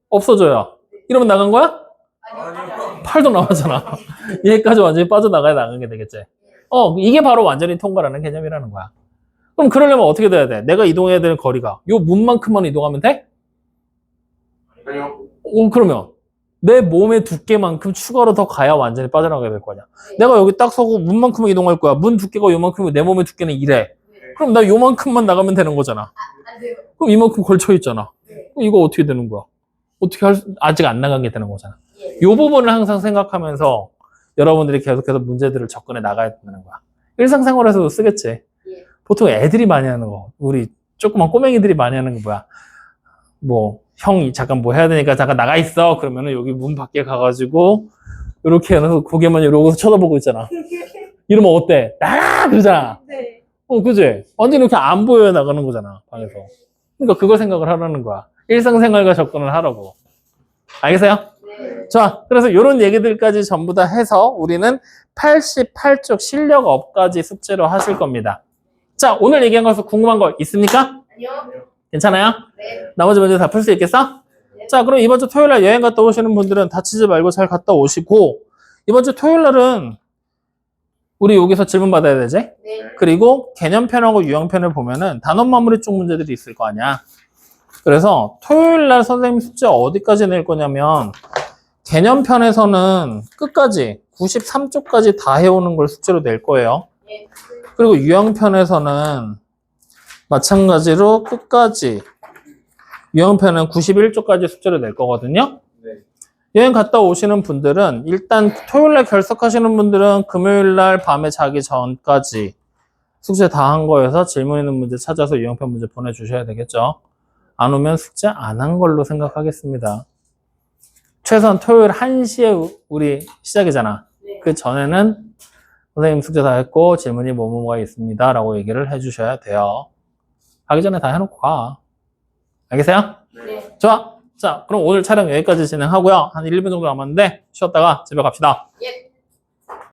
없어져야. 이러면 나간 거야? 아니요. 팔도 나왔잖아. 얘까지 완전히 빠져나가야 나간 게 되겠지. 이게 바로 완전히 통과라는 개념이라는 거야. 그럼 그러려면 어떻게 돼야 돼? 내가 이동해야 되는 거리가 요 문만큼만 이동하면 돼? 아니요. 그러면 내 몸의 두께만큼 추가로 더 가야 완전히 빠져나가게 될 거 아니야. 내가 여기 딱 서고 문만큼만 이동할 거야. 문 두께가 요만큼이면 내 몸의 두께는 이래. 그럼 나 요만큼만 나가면 되는 거잖아. 안 돼요. 그럼 이만큼 걸쳐 있잖아. 네. 그럼 이거 어떻게 되는 거야? 아직 안 나간 게 되는 거잖아. 예. 요 부분을 항상 생각하면서 여러분들이 계속해서 문제들을 접근해 나가야 되는 거야. 일상생활에서도 쓰겠지. 예. 보통 애들이 많이 하는 거, 우리 조그만 꼬맹이들이 많이 하는 거 뭐야? 형이 잠깐 뭐 해야 되니까 잠깐 나가 있어. 그러면은 여기 문 밖에 가가지고 이렇게 해서 고개만 이러고서 쳐다보고 있잖아. 이러면 어때? 나가! 그러잖아. 네. 그지? 완전 이렇게 안 보여야 나가는 거잖아, 방에서. 그러니까 그걸 생각을 하라는 거야. 일상생활과 접근을 하라고. 알겠어요? 네. 자, 그래서 이런 얘기들까지 전부 다 해서 우리는 88쪽 실력업까지 숙제로 하실 겁니다. 자, 오늘 얘기한 것에서 궁금한 거 있습니까? 아니요. 괜찮아요? 네. 나머지 문제 다 풀 수 있겠어? 네. 자, 그럼 이번 주 토요일 날 여행 갔다 오시는 분들은 다치지 말고 잘 갔다 오시고, 이번 주 토요일 날은 우리 여기서 질문 받아야 되지? 네. 그리고 개념편하고 유형편을 보면은 단원 마무리 쪽 문제들이 있을 거 아니야. 그래서 토요일 날 선생님 숙제 어디까지 낼 거냐면, 개념편에서는 끝까지 93쪽까지 다 해오는 걸 숙제로 낼 거예요. 네. 그리고 유형편에서는 마찬가지로 끝까지 유형편은 91쪽까지 숙제를 낼 거거든요. 네. 여행 갔다 오시는 분들은 일단 토요일날 결석하시는 분들은 금요일날 밤에 자기 전까지 숙제 다 한 거여서 질문 있는 문제 찾아서 유형편 문제 보내주셔야 되겠죠. 안 오면 숙제 안 한 걸로 생각하겠습니다. 최소한 토요일 1시에 우리 시작이잖아. 네. 그 전에는 선생님 숙제 다 했고 질문이 뭐뭐가 있습니다 라고 얘기를 해주셔야 돼요. 가기 전에 다 해놓고 가. 알겠어요? 네. 좋아. 자, 그럼 오늘 촬영 여기까지 진행하고요. 한 1, 2분 정도 남았는데 쉬었다가 집에 갑시다. 예.